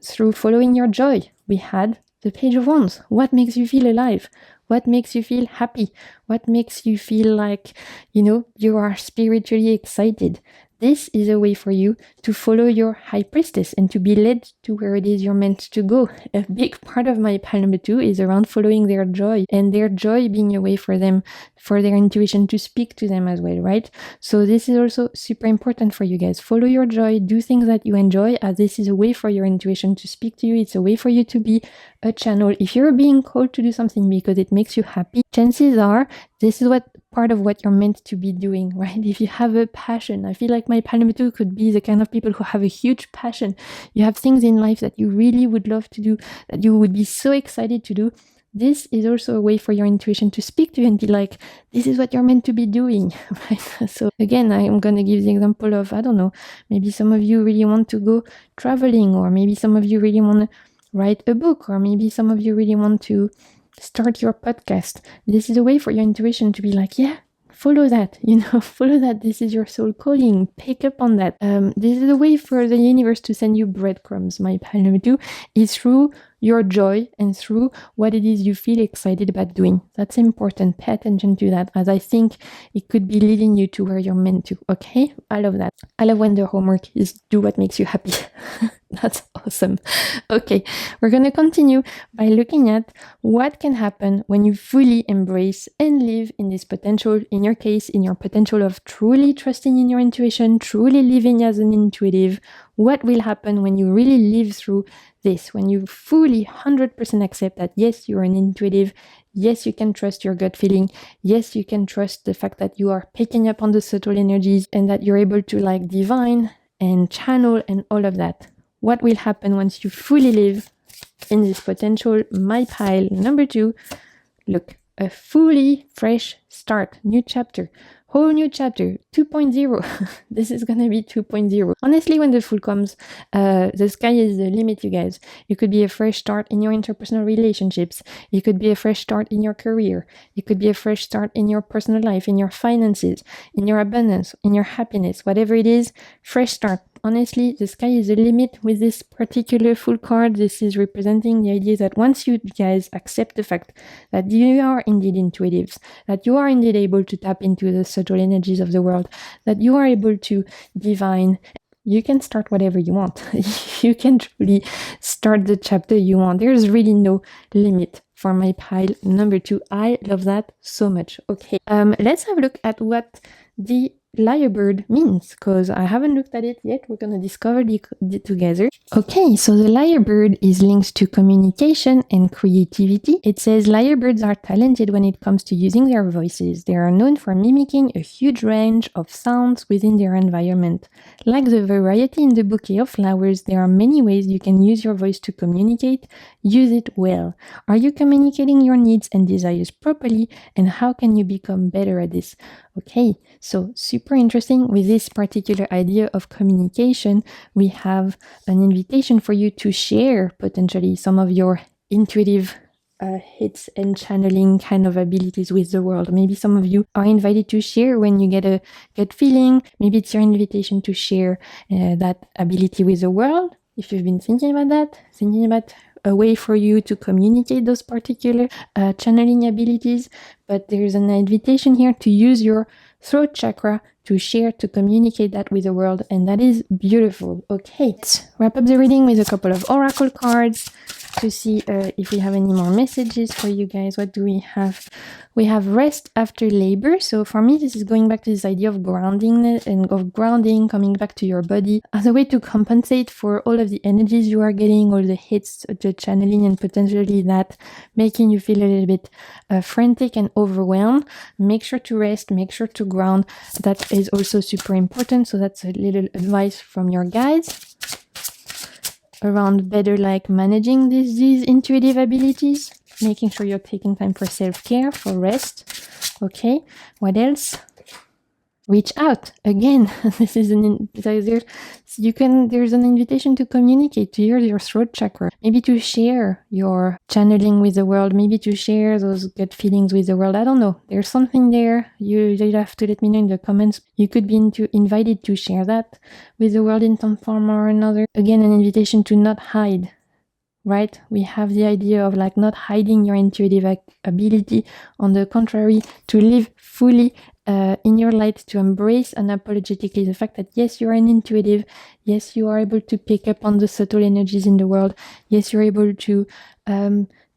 through following your joy. We had the Page of Wands. What makes you feel alive? What makes you feel happy? What makes you feel like, you are spiritually excited? This is a way for you to follow your high priestess and to be led to where it is you're meant to go. A big part of my pile number 2 is around following their joy, and their joy being a way for them, for their intuition to speak to them as well, right? So this is also super important for you guys. Follow your joy, do things that you enjoy, as this is a way for your intuition to speak to you. It's a way for you to be a channel. If you're being called to do something because it makes you happy, chances are this is what part of what you're meant to be doing, right? If you have a passion, I feel like my pile number 2 could be the kind of people who have a huge passion. You have things in life that you really would love to do, that you would be so excited to do. This is also a way for your intuition to speak to you and be like, this is what you're meant to be doing, right? So again, I'm going to give the example of, I don't know, maybe some of you really want to go traveling, or maybe some of you really want to write a book, or maybe some of you really want to start your podcast. This is a way for your intuition to be like, yeah, follow that, follow that. This is your soul calling. Pick up on that. This is a way for the universe to send you breadcrumbs. My pile number 2 is through your joy and through what it is you feel excited about doing. That's important. Pay attention to that, as I think it could be leading you to where you're meant to. Okay? I love that. I love when the homework is do what makes you happy. That's awesome. Okay, we're going to continue by looking at what can happen when you fully embrace and live in this potential. In your case, in your potential of truly trusting in your intuition, truly living as an intuitive. What will happen when you really live through this, when you fully 100% accept that yes, you're an intuitive, yes, you can trust your gut feeling, yes, you can trust the fact that you are picking up on the subtle energies and that you're able to divine and channel and all of that. What will happen once you fully live in this potential? My pile number 2, look, a fully fresh start, new chapter. Whole new chapter, 2.0. This is gonna be 2.0. Honestly, when the full comes, the sky is the limit, you guys. It could be a fresh start in your interpersonal relationships. It could be a fresh start in your career. It could be a fresh start in your personal life, in your finances, in your abundance, in your happiness, whatever it is, fresh start. Honestly, the sky is the limit with this particular full card. This is representing the idea that once you guys accept the fact that you are indeed intuitives, that you are indeed able to tap into the subtle energies of the world, that you are able to divine, you can start whatever you want. You can truly start the chapter you want. There's really no limit for my pile number 2. I love that so much. Okay, let's have a look at what the lyrebird means, because I haven't looked at it yet. We're going to discover it together. Okay, so the lyrebird is linked to communication and creativity. It says lyrebirds are talented when it comes to using their voices. They are known for mimicking a huge range of sounds within their environment. Like the variety in the bouquet of flowers, there are many ways you can use your voice to communicate. Use it well. Are you communicating your needs and desires properly, and how can you become better at this? Okay, so super interesting. With this particular idea of communication, we have an invitation for you to share potentially some of your intuitive hits and channeling kind of abilities with the world. Maybe some of you are invited to share when you get a gut feeling. Maybe it's your invitation to share that ability with the world. If you've been thinking about that, thinking about a way for you to communicate those particular channeling abilities, but there's an invitation here to use your throat chakra to share, to communicate that with the world, and that is beautiful. Okay, let's wrap up the reading with a couple of oracle cards to see if we have any more messages for you guys. What do we have? We have rest after labor. So for me, this is going back to this idea of grounding and of grounding, coming back to your body as a way to compensate for all of the energies you are getting, all the hits, the channeling, and potentially that making you feel a little bit frantic and overwhelmed. Make sure to rest, make sure to ground. That is also super important. So that's a little advice from your guides around better managing these intuitive abilities, making sure you're taking time for self-care, for rest. Okay, what else? reach out again. This is there's an invitation to communicate, to your throat chakra, maybe to share your channeling with the world, maybe to share those gut feelings with the world. I don't know, there's something there. You have to let me know in the comments. You could be invited to share that with the world in some form or another. Again, an invitation to not hide, right? We have the idea of like not hiding your intuitive ability. On the contrary, to live fully in your light, to embrace unapologetically the fact that yes, you are an intuitive, yes, you are able to pick up on the subtle energies in the world, yes, you're able to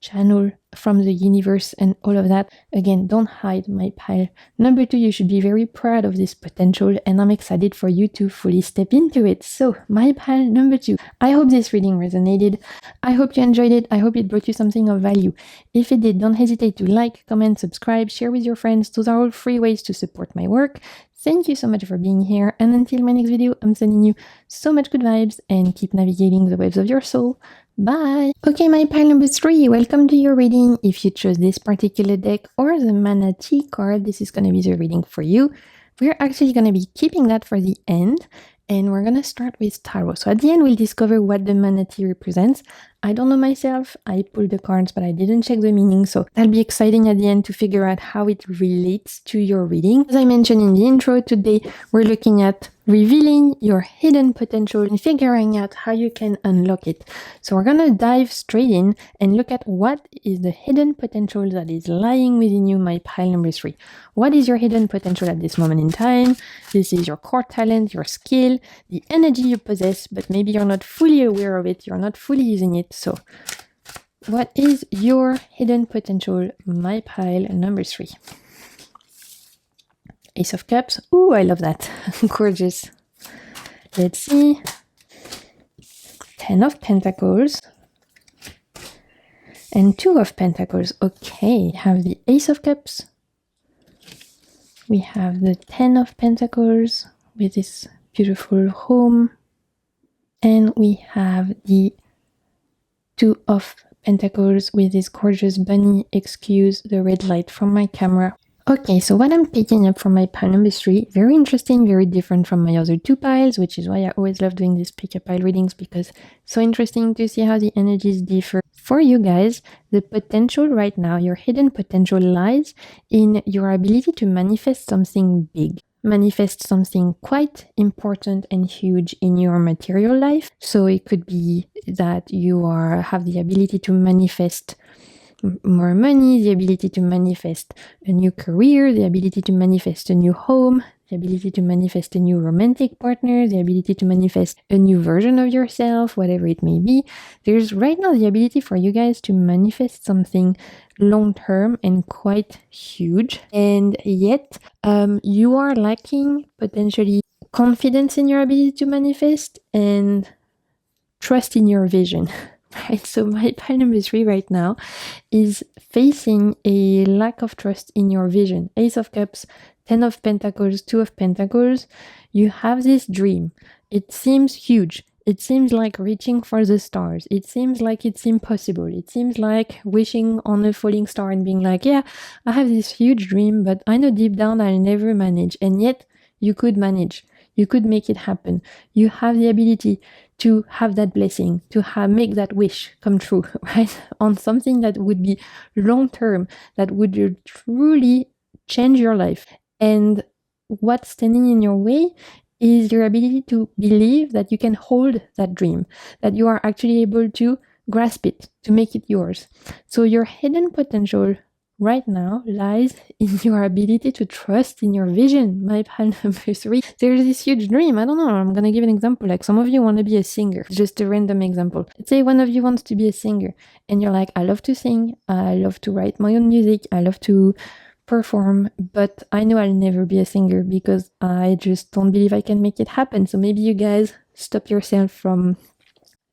channel from the universe and all of that. Again, don't hide, my pile. Number 2, you should be very proud of this potential, and I'm excited for you to fully step into it. So, my pile number 2, I hope this reading resonated. I hope you enjoyed it. I hope it brought you something of value. If it did, don't hesitate to like, comment, subscribe, share with your friends. Those are all free ways to support my work. Thank you so much for being here, and until my next video, I'm sending you so much good vibes, and keep navigating the waves of your soul. Bye! Okay, my pile number 3, welcome to your reading. If you chose this particular deck or the Manatee card, this is going to be the reading for you. We're actually going to be keeping that for the end, and we're going to start with tarot. So at the end, we'll discover what the manatee represents. I don't know myself. I pulled the cards, but I didn't check the meaning, so that'll be exciting at the end to figure out how it relates to your reading. As I mentioned in the intro, today we're looking at revealing your hidden potential and figuring out how you can unlock it. So we're gonna dive straight in and look at what is the hidden potential that is lying within you, my pile number 3. What is your hidden potential at this moment in time? This is your core talent, your skill, the energy you possess, but maybe you're not fully aware of it, you're not fully using it. So what is your hidden potential, my pile number 3? Ace of Cups. Ooh, I love that. Gorgeous. Let's see. 10 of Pentacles. And 2 of Pentacles. Okay, we have the Ace of Cups. We have the 10 of Pentacles with this beautiful home. And we have the 2 of Pentacles with this gorgeous bunny. Excuse the red light from my camera. Okay, so what I'm picking up from my pile number 3, very interesting, very different from my other 2 piles, which is why I always love doing these pick-up pile readings, because it's so interesting to see how the energies differ. For you guys, the potential right now, your hidden potential lies in your ability to manifest something big, manifest something quite important and huge in your material life. So it could be that you have the ability to manifest more money, the ability to manifest a new career, the ability to manifest a new home, the ability to manifest a new romantic partner, the ability to manifest a new version of yourself, whatever it may be. There's right now the ability for you guys to manifest something long-term and quite huge. And yet, you are lacking potentially confidence in your ability to manifest and trust in your vision. Right, so my pile number 3 right now is facing a lack of trust in your vision. Ace of Cups, 10 of Pentacles, 2 of Pentacles. You have this dream. It seems huge. It seems like reaching for the stars. It seems like it's impossible. It seems like wishing on a falling star and being like, yeah, I have this huge dream, but I know deep down I'll never manage. And yet, you could manage. You could make it happen. You have the ability to have that blessing, to make that wish come true, right? On something that would be long-term, that would truly change your life. And what's standing in your way is your ability to believe that you can hold that dream, that you are actually able to grasp it, to make it yours. So your hidden potential right now lies in your ability to trust in your vision, my pile number 3. There's this huge dream. I don't know. I'm going to give an example. Like some of you want to be a singer. Just a random example. Let's say one of you wants to be a singer and you're like, I love to sing. I love to write my own music. I love to perform, but I know I'll never be a singer because I just don't believe I can make it happen. So maybe you guys stop yourself from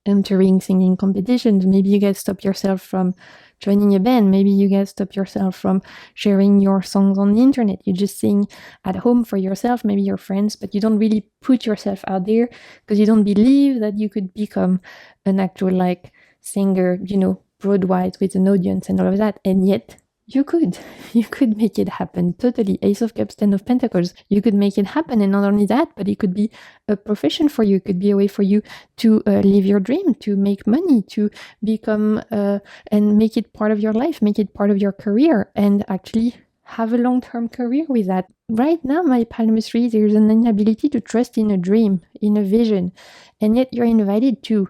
entering singing competitions. Maybe you guys stop yourself from joining a band. Maybe you guys stop yourself from sharing your songs on the internet. You just sing at home for yourself, maybe your friends, but you don't really put yourself out there because you don't believe that you could become an actual singer, broadwide with an audience and all of that. And yet you could make it happen. Totally. Ace of Cups, 10 of Pentacles. You could make it happen. And not only that, but it could be a profession for you. It could be a way for you to live your dream, to make money, to become and make it part of your life, make it part of your career, and actually have a long-term career with that. Right now, my Palm 3, there's an inability to trust in a dream, in a vision, and yet you're invited to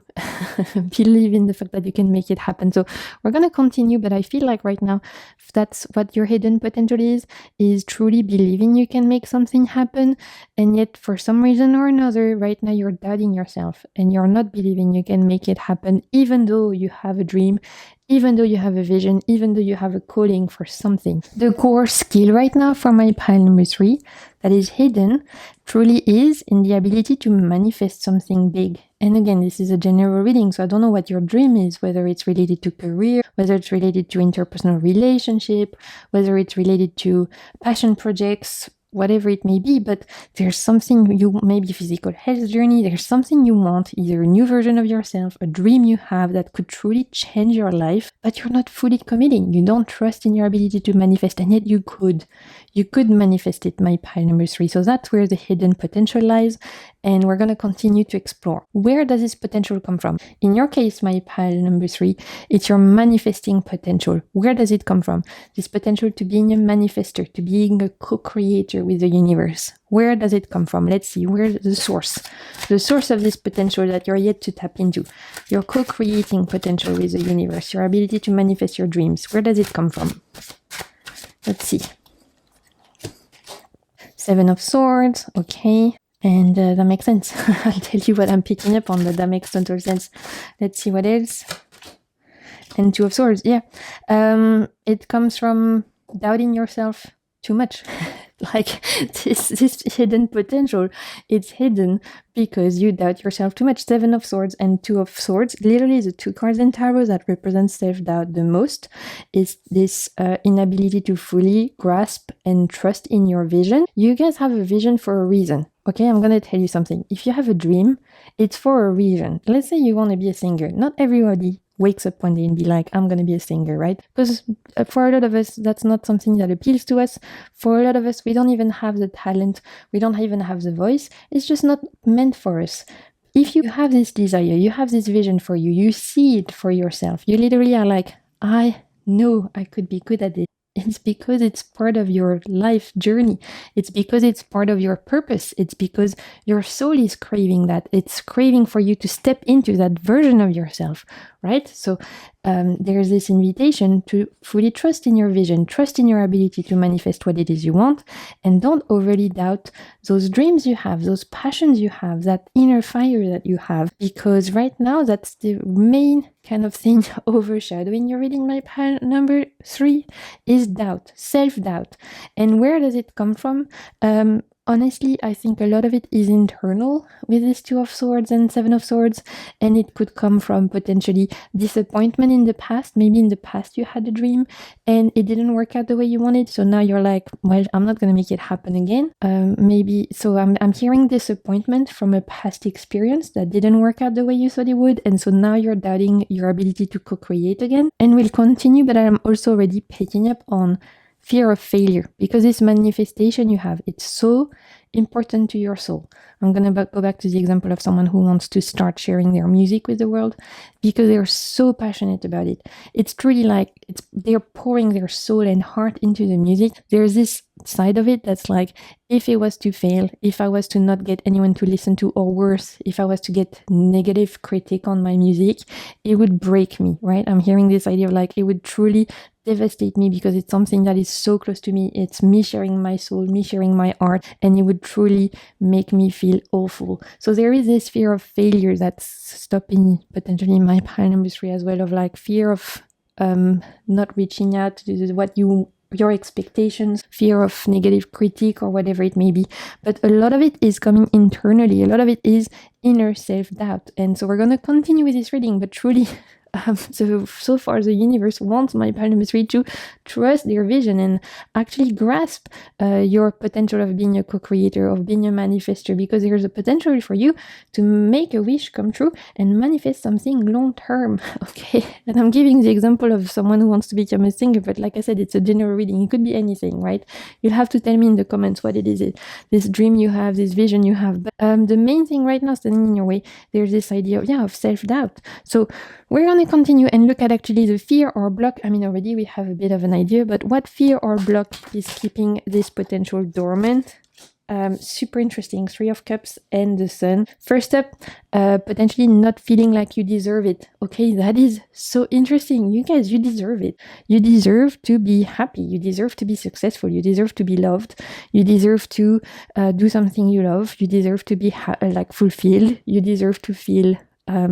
believe in the fact that you can make it happen. So we're going to continue, but I feel like right now, that's what your hidden potential is truly believing you can make something happen, and yet for some reason or another, right now you're doubting yourself, and you're not believing you can make it happen, even though you have a dream, even though you have a vision, even though you have a calling for something. The core skill right now for my pile number 3 that is hidden truly is in the ability to manifest something big. And again, this is a general reading, so I don't know what your dream is, whether it's related to career, whether it's related to interpersonal relationship, whether it's related to passion projects, whatever it may be, but there's something maybe physical health journey, there's something you want, either a new version of yourself, a dream you have that could truly change your life, but you're not fully committing. You don't trust in your ability to manifest, and yet you could manifest it, my pile number 3. So that's where the hidden potential lies, and we're going to continue to explore. Where does this potential come from? In your case, my pile number 3, it's your manifesting potential. Where does it come from? This potential to being a manifester, to being a co-creator with the universe. Where does it come from? Let's see, where's the source of this potential that you're yet to tap into. Your co-creating potential with the universe, your ability to manifest your dreams. Where does it come from? Let's see. 7 of Swords, okay. And that makes sense. I'll tell you what I'm picking up on, but that makes total sense. Let's see what else. And 2 of Swords, yeah. It comes from doubting yourself too much. Like this hidden potential, it's hidden because you doubt yourself too much. 7 of Swords and 2 of Swords, literally the 2 cards in tarot that represent self-doubt the most, is this inability to fully grasp and trust in your vision. You guys have a vision for a reason. Okay, I'm going to tell you something. If you have a dream, it's for a reason. Let's say you want to be a singer. Not everybody wakes up one day and be like, I'm going to be a singer, right? Because for a lot of us, that's not something that appeals to us. For a lot of us, we don't even have the talent. We don't even have the voice. It's just not meant for us. If you have this desire, you have this vision for you, you see it for yourself. You literally are like, I know I could be good at this. It's because it's part of your life journey. It's because it's part of your purpose. It's because your soul is craving that. It's craving for you to step into that version of yourself, right? So there's this invitation to fully trust in your vision, trust in your ability to manifest what it is you want, and don't overly doubt those dreams you have, those passions you have, that inner fire that you have, because right now that's the main kind of thing overshadowing your reading, my pile number 3, is doubt, self-doubt. And where does it come from? Honestly, I think a lot of it is internal with this 2 of Swords and 7 of Swords, and it could come from potentially disappointment in the past. Maybe in the past you had a dream and it didn't work out the way you wanted, so now you're like, well, I'm not going to make it happen again. Maybe, so I'm hearing disappointment from a past experience that didn't work out the way you thought it would, and so now you're doubting your ability to co-create again. And we'll continue, but I'm also already picking up on fear of failure, because this manifestation you have, it's so important to your soul. I'm going to go back to the example of someone who wants to start sharing their music with the world because they're so passionate about it. It's truly like they're pouring their soul and heart into the music. There's this side of it that's like, if it was to fail, if I was to not get anyone to listen to, or worse, if I was to get negative critique on my music, it would break me, right? I'm hearing this idea of like, it would truly devastate me because it's something that is so close to me. It's me sharing my soul, me sharing my art, and it would truly make me feel awful. So there is this fear of failure that's stopping potentially my pile number 3 as well, of like fear of not reaching out to what your expectations, fear of negative critique or whatever it may be. But a lot of it is coming internally. A lot of it is inner self-doubt. And so we're going to continue with this reading, but truly So far the universe wants my pile number 3 to trust their vision and actually grasp your potential of being a co-creator, of being a manifester, because there's a potential for you to make a wish come true and manifest something long term. Okay, and I'm giving the example of someone who wants to become a singer, but like I said, it's a general reading. It could be anything, right? You'll have to tell me in the comments what it is, this dream you have, this vision you have. But the main thing right now standing in your way, there's this idea of self-doubt. So we're going to continue and look at actually the fear or block. I mean, already we have a bit of an idea, but what fear or block is keeping this potential dormant? Super interesting. 3 of Cups and the Sun. First up, potentially not feeling like you deserve it. Okay, that is so interesting. You guys, you deserve it. You deserve to be happy. You deserve to be successful. You deserve to be loved. You deserve to do something you love. You deserve to be fulfilled. You deserve to feel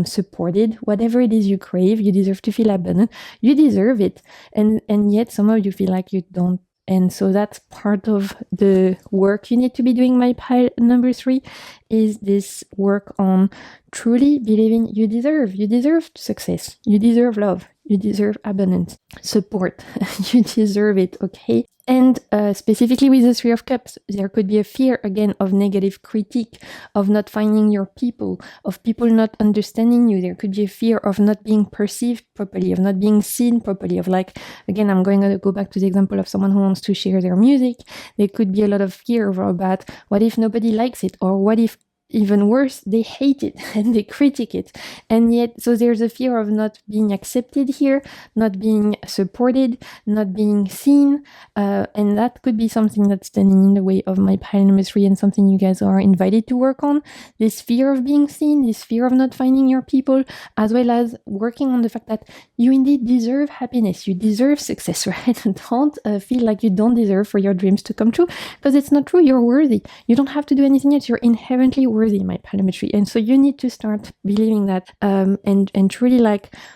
supported. Whatever it is you crave, you deserve to feel abundant. You deserve it. And yet somehow you feel like you don't. And so that's part of the work you need to be doing, my pile number 3, is this work on truly believing you deserve success, you deserve love, you deserve abundance, support, you deserve it, okay? And specifically with the 3 of Cups, there could be a fear, again, of negative critique, of not finding your people, of people not understanding you. There could be a fear of not being perceived properly, of not being seen properly, of again, I'm going to go back to the example of someone who wants to share their music. There could be a lot of fear about what if nobody likes it, or what if, even worse, they hate it and they critique it. And yet, so there's a fear of not being accepted here, not being supported, not being seen. And that could be something that's standing in the way of my pile number 3 and something you guys are invited to work on. This fear of being seen, this fear of not finding your people, as well as working on the fact that you indeed deserve happiness. You deserve success, right? Don't feel like you don't deserve for your dreams to come true, because it's not true. You're worthy. You don't have to do anything else. You're inherently worthy, my palometry. And so you need to start believing that and truly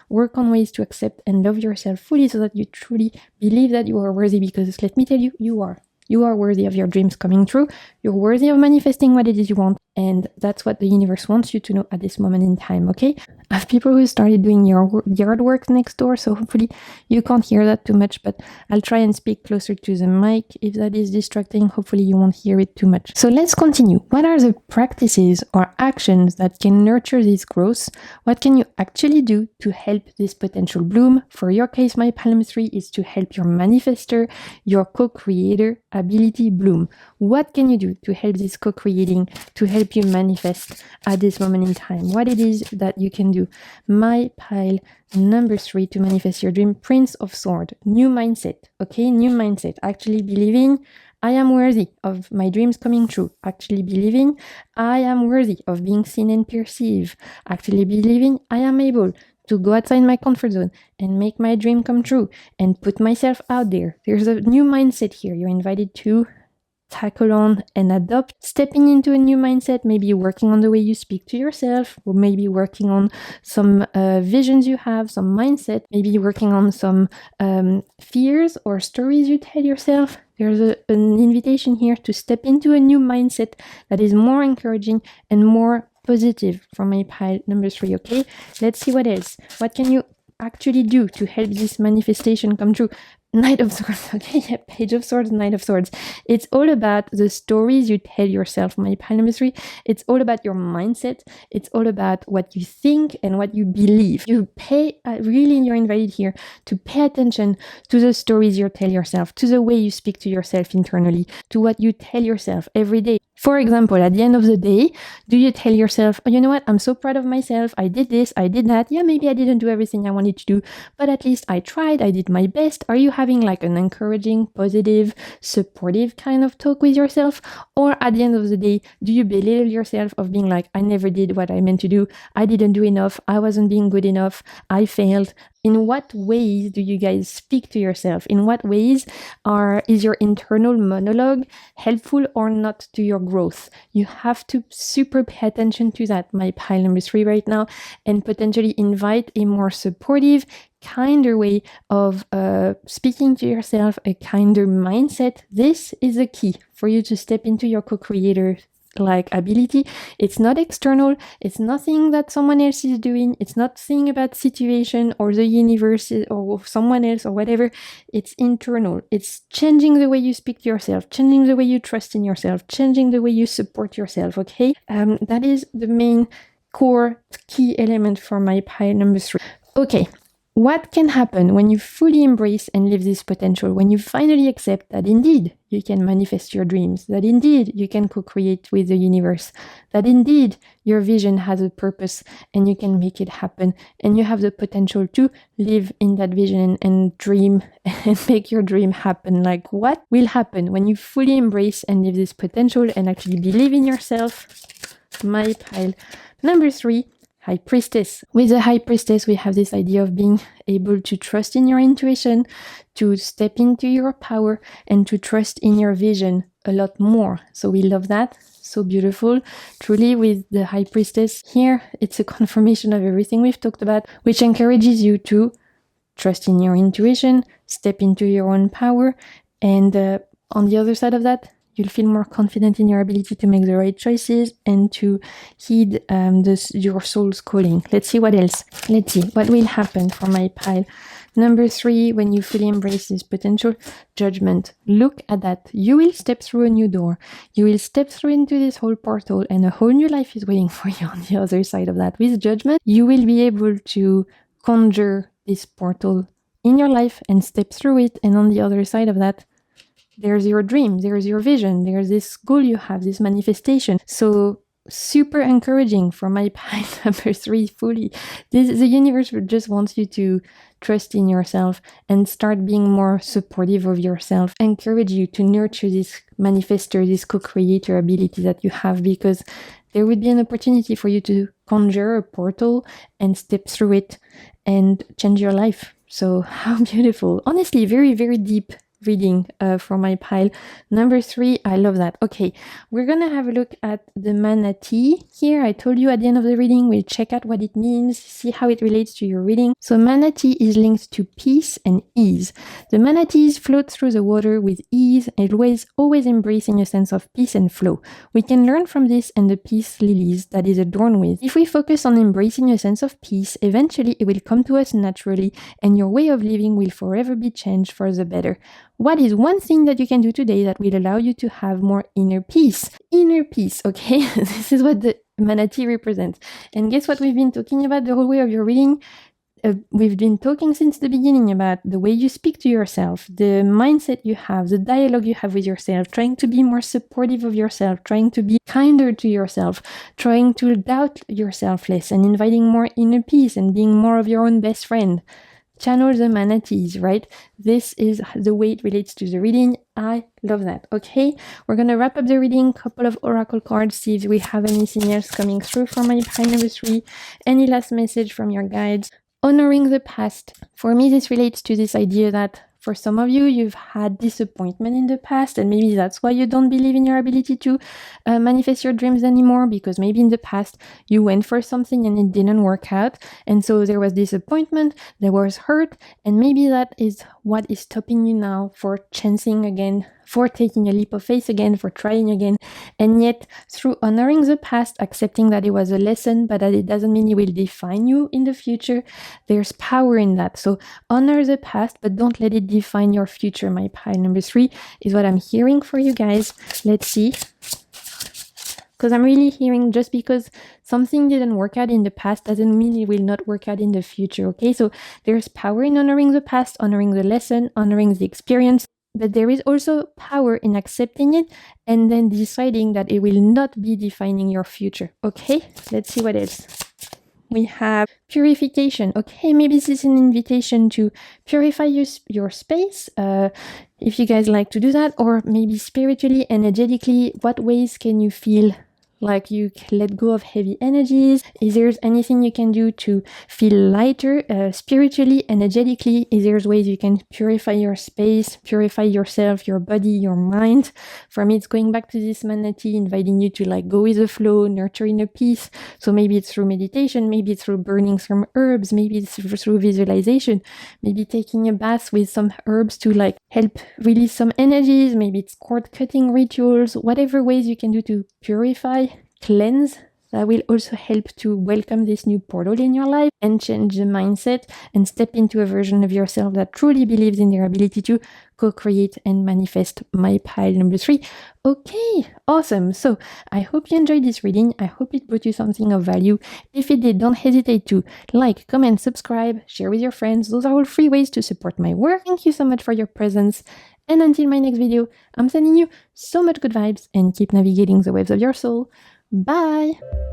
work on ways to accept and love yourself fully, so that you truly believe that you are worthy, because let me tell you, you are. You are worthy of your dreams coming true. You're worthy of manifesting what it is you want. And that's what the universe wants you to know at this moment in time, okay? I have people who started doing yard work next door, so hopefully you can't hear that too much, but I'll try and speak closer to the mic. If that is distracting, hopefully you won't hear it too much. So let's continue. What are the practices or actions that can nurture this growth? What can you actually do to help this potential bloom? For your case, my Palm 3 is to help your manifester, your co-creator ability bloom. What can you do to help this co-creating, to help you manifest at this moment in time? What it is that you can do? My pile number 3 to manifest your dream, Prince of Swords, new mindset, okay? New mindset, actually believing I am worthy of my dreams coming true, actually believing I am worthy of being seen and perceived, actually believing I am able to go outside my comfort zone and make my dream come true and put myself out there. There's a new mindset here. You're invited to tackle on and adopt, stepping into a new mindset, maybe working on the way you speak to yourself, or maybe working on some visions you have, some mindset, maybe working on some fears or stories you tell yourself. There's an invitation here to step into a new mindset that is more encouraging and more positive for my pile number 3, okay? Let's see what else. What can you actually do to help this manifestation come true? Knight of Swords, okay? Yeah, Page of Swords, Knight of Swords. It's all about the stories you tell yourself, my pile number 3. It's all about your mindset. It's all about what you think and what you believe. You pay, really, you're invited here to pay attention to the stories you tell yourself, to the way you speak to yourself internally, to what you tell yourself every day. For example, at the end of the day, do you tell yourself, oh, you know what, I'm so proud of myself, I did this, I did that, yeah, maybe I didn't do everything I wanted to do, but at least I tried, I did my best? Are you having an encouraging, positive, supportive kind of talk with yourself? Or at the end of the day, do you belittle yourself of being I never did what I meant to do, I didn't do enough, I wasn't being good enough, I failed? In what ways do you guys speak to yourself? In what ways is your internal monologue helpful or not to your growth? You have to super pay attention to that, my pile number 3 right now, and potentially invite a more supportive, kinder way of speaking to yourself, a kinder mindset. This is a key for you to step into your co-creator like ability. It's not external. It's nothing that someone else is doing. It's not saying about situation or the universe or someone else or whatever. It's internal. It's changing the way you speak to yourself, changing the way you trust in yourself, changing the way you support yourself. Okay, that is the main core key element for my pile number 3. Okay. What can happen when you fully embrace and live this potential, when you finally accept that indeed you can manifest your dreams, that indeed you can co-create with the universe, that indeed your vision has a purpose and you can make it happen, and you have the potential to live in that vision and dream and make your dream happen? Like, what will happen when you fully embrace and live this potential and actually believe in yourself? My pile number 3. High Priestess. With the High Priestess, we have this idea of being able to trust in your intuition, to step into your power, and to trust in your vision a lot more. So we love that. So beautiful. Truly, with the High Priestess here, it's a confirmation of everything we've talked about, which encourages you to trust in your intuition, step into your own power, and on the other side of that, you'll feel more confident in your ability to make the right choices and to heed your soul's calling. Let's see what else. Let's see what will happen for my pile number 3 when you fully embrace this potential. Judgment. Look at that. You will step through a new door. You will step through into this whole portal, and a whole new life is waiting for you on the other side of that. With Judgment, you will be able to conjure this portal in your life and step through it, and on the other side of that, there's your dream, there's your vision, there's this goal you have, this manifestation. So super encouraging for my pile number 3 fully. The universe just wants you to trust in yourself and start being more supportive of yourself, encourage you to nurture this manifester, this co-creator ability that you have, because there would be an opportunity for you to conjure a portal and step through it and change your life. So how beautiful. Honestly, very, very deep reading for my pile number 3. I love that. Okay, we're gonna have a look at the manatee here. I told you at the end of the reading we'll check out what it means, see how it relates to your reading. So manatee is linked to peace and ease. The manatees float through the water with ease, always embracing a sense of peace and flow. We can learn from this and the peace lilies that is adorned with. If we focus on embracing a sense of peace, eventually it will come to us naturally, and your way of living will forever be changed for the better. What is one thing that you can do today that will allow you to have more inner peace? Inner peace, okay? This is what the manatee represents. And guess what we've been talking about the whole way of your reading? We've been talking since the beginning about the way you speak to yourself, the mindset you have, the dialogue you have with yourself, trying to be more supportive of yourself, trying to be kinder to yourself, trying to doubt yourself less, and inviting more inner peace and being more of your own best friend. Channel the manatees, right? This is the way it relates to the reading. I love that. Okay, we're gonna wrap up the reading. Couple of oracle cards, see if we have anything else coming through for my pile number 3. Any last message from your guides? Honoring the past. For me, this relates to this idea that for some of you, you've had disappointment in the past, and maybe that's why you don't believe in your ability to manifest your dreams anymore, because maybe in the past you went for something and it didn't work out, and so there was disappointment, there was hurt, and maybe that is what is stopping you now for chancing again, for taking a leap of faith again, for trying again. And yet, through honoring the past, accepting that it was a lesson, but that it doesn't mean it will define you in the future, there's power in that. So honor the past, but don't let it define your future. My pile number 3 is what I'm hearing for you guys. Let's see. Because I'm really hearing, just because something didn't work out in the past doesn't mean it will not work out in the future, okay? So there's power in honoring the past, honoring the lesson, honoring the experience, but there is also power in accepting it and then deciding that it will not be defining your future, okay? Let's see what else. We have purification. Okay, maybe this is an invitation to purify your space, if you guys like to do that, or maybe spiritually, energetically, what ways can you feel like you let go of heavy energies? Is there anything you can do to feel lighter spiritually, energetically? Is there ways you can purify your space, purify yourself, your body, your mind? For me, it's going back to this manatee, inviting you to like go with the flow, nurturing a peace. So maybe it's through meditation, maybe it's through burning some herbs, maybe it's through visualization, maybe taking a bath with some herbs to like help release some energies. Maybe it's cord cutting rituals, whatever ways you can do to purify, cleanse. That will also help to welcome this new portal in your life and change the mindset and step into a version of yourself that truly believes in their ability to co-create and manifest. My pile number 3. Okay, awesome. So I hope you enjoyed this reading. I hope it brought you something of value. If it did, don't hesitate to like, comment, subscribe, share with your friends. Those are all free ways to support my work. Thank you so much for your presence. And until my next video, I'm sending you so much good vibes and keep navigating the waves of your soul. Bye!